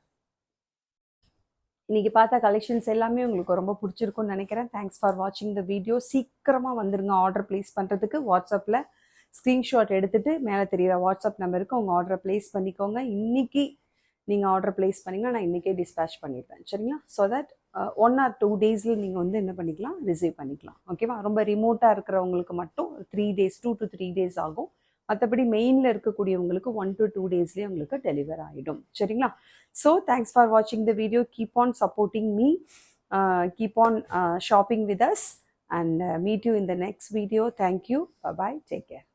இன்னைக்கு பார்த்த கலெக்ஷன்ஸ் எல்லாமே உங்களுக்கு ரொம்ப பிடிச்சிருக்கும்னு நினைக்கிறேன். தேங்க்ஸ் ஃபார் வாட்சிங் த வீடியோ. சீக்கிரமாக வந்துருங்க ஆர்டர் பிளேஸ் பண்ணுறதுக்கு. வாட்ஸ்அப்பில் ஸ்க்ரீன்ஷாட் எடுத்துகிட்டு மேலே தெரிகிற வாட்ஸ்அப் நம்பருக்கு உங்கள் ஆர்டரை பிளேஸ் பண்ணிக்கோங்க. இன்றைக்கி நீங்கள் ஆர்டர் பிளேஸ் பண்ணிங்கன்னா நான் இன்றைக்கே டிஸ்பேச் பண்ணிடுவேன். சரிங்களா, ஸோ தட் 1 or 2 days நீங்கள் வந்து என்ன பண்ணிக்கலாம், ரிசீவ் பண்ணிக்கலாம். ஓகேவா? ரொம்ப ரிமோட்டாக இருக்கிறவங்களுக்கு மட்டும் 3 days, 2 to 3 days ஆகும். மற்றபடி மெயினில் இருக்கக்கூடியவங்களுக்கு 1 to 2 daysலேயே உங்களுக்கு டெலிவர் ஆகிடும். சரிங்களா, ஸோ தேங்க்ஸ் ஃபார் வாட்சிங் the video. Keep on supporting me, keep on shopping with us, and meet you in the next video. Thank you. Bye bye. Take care.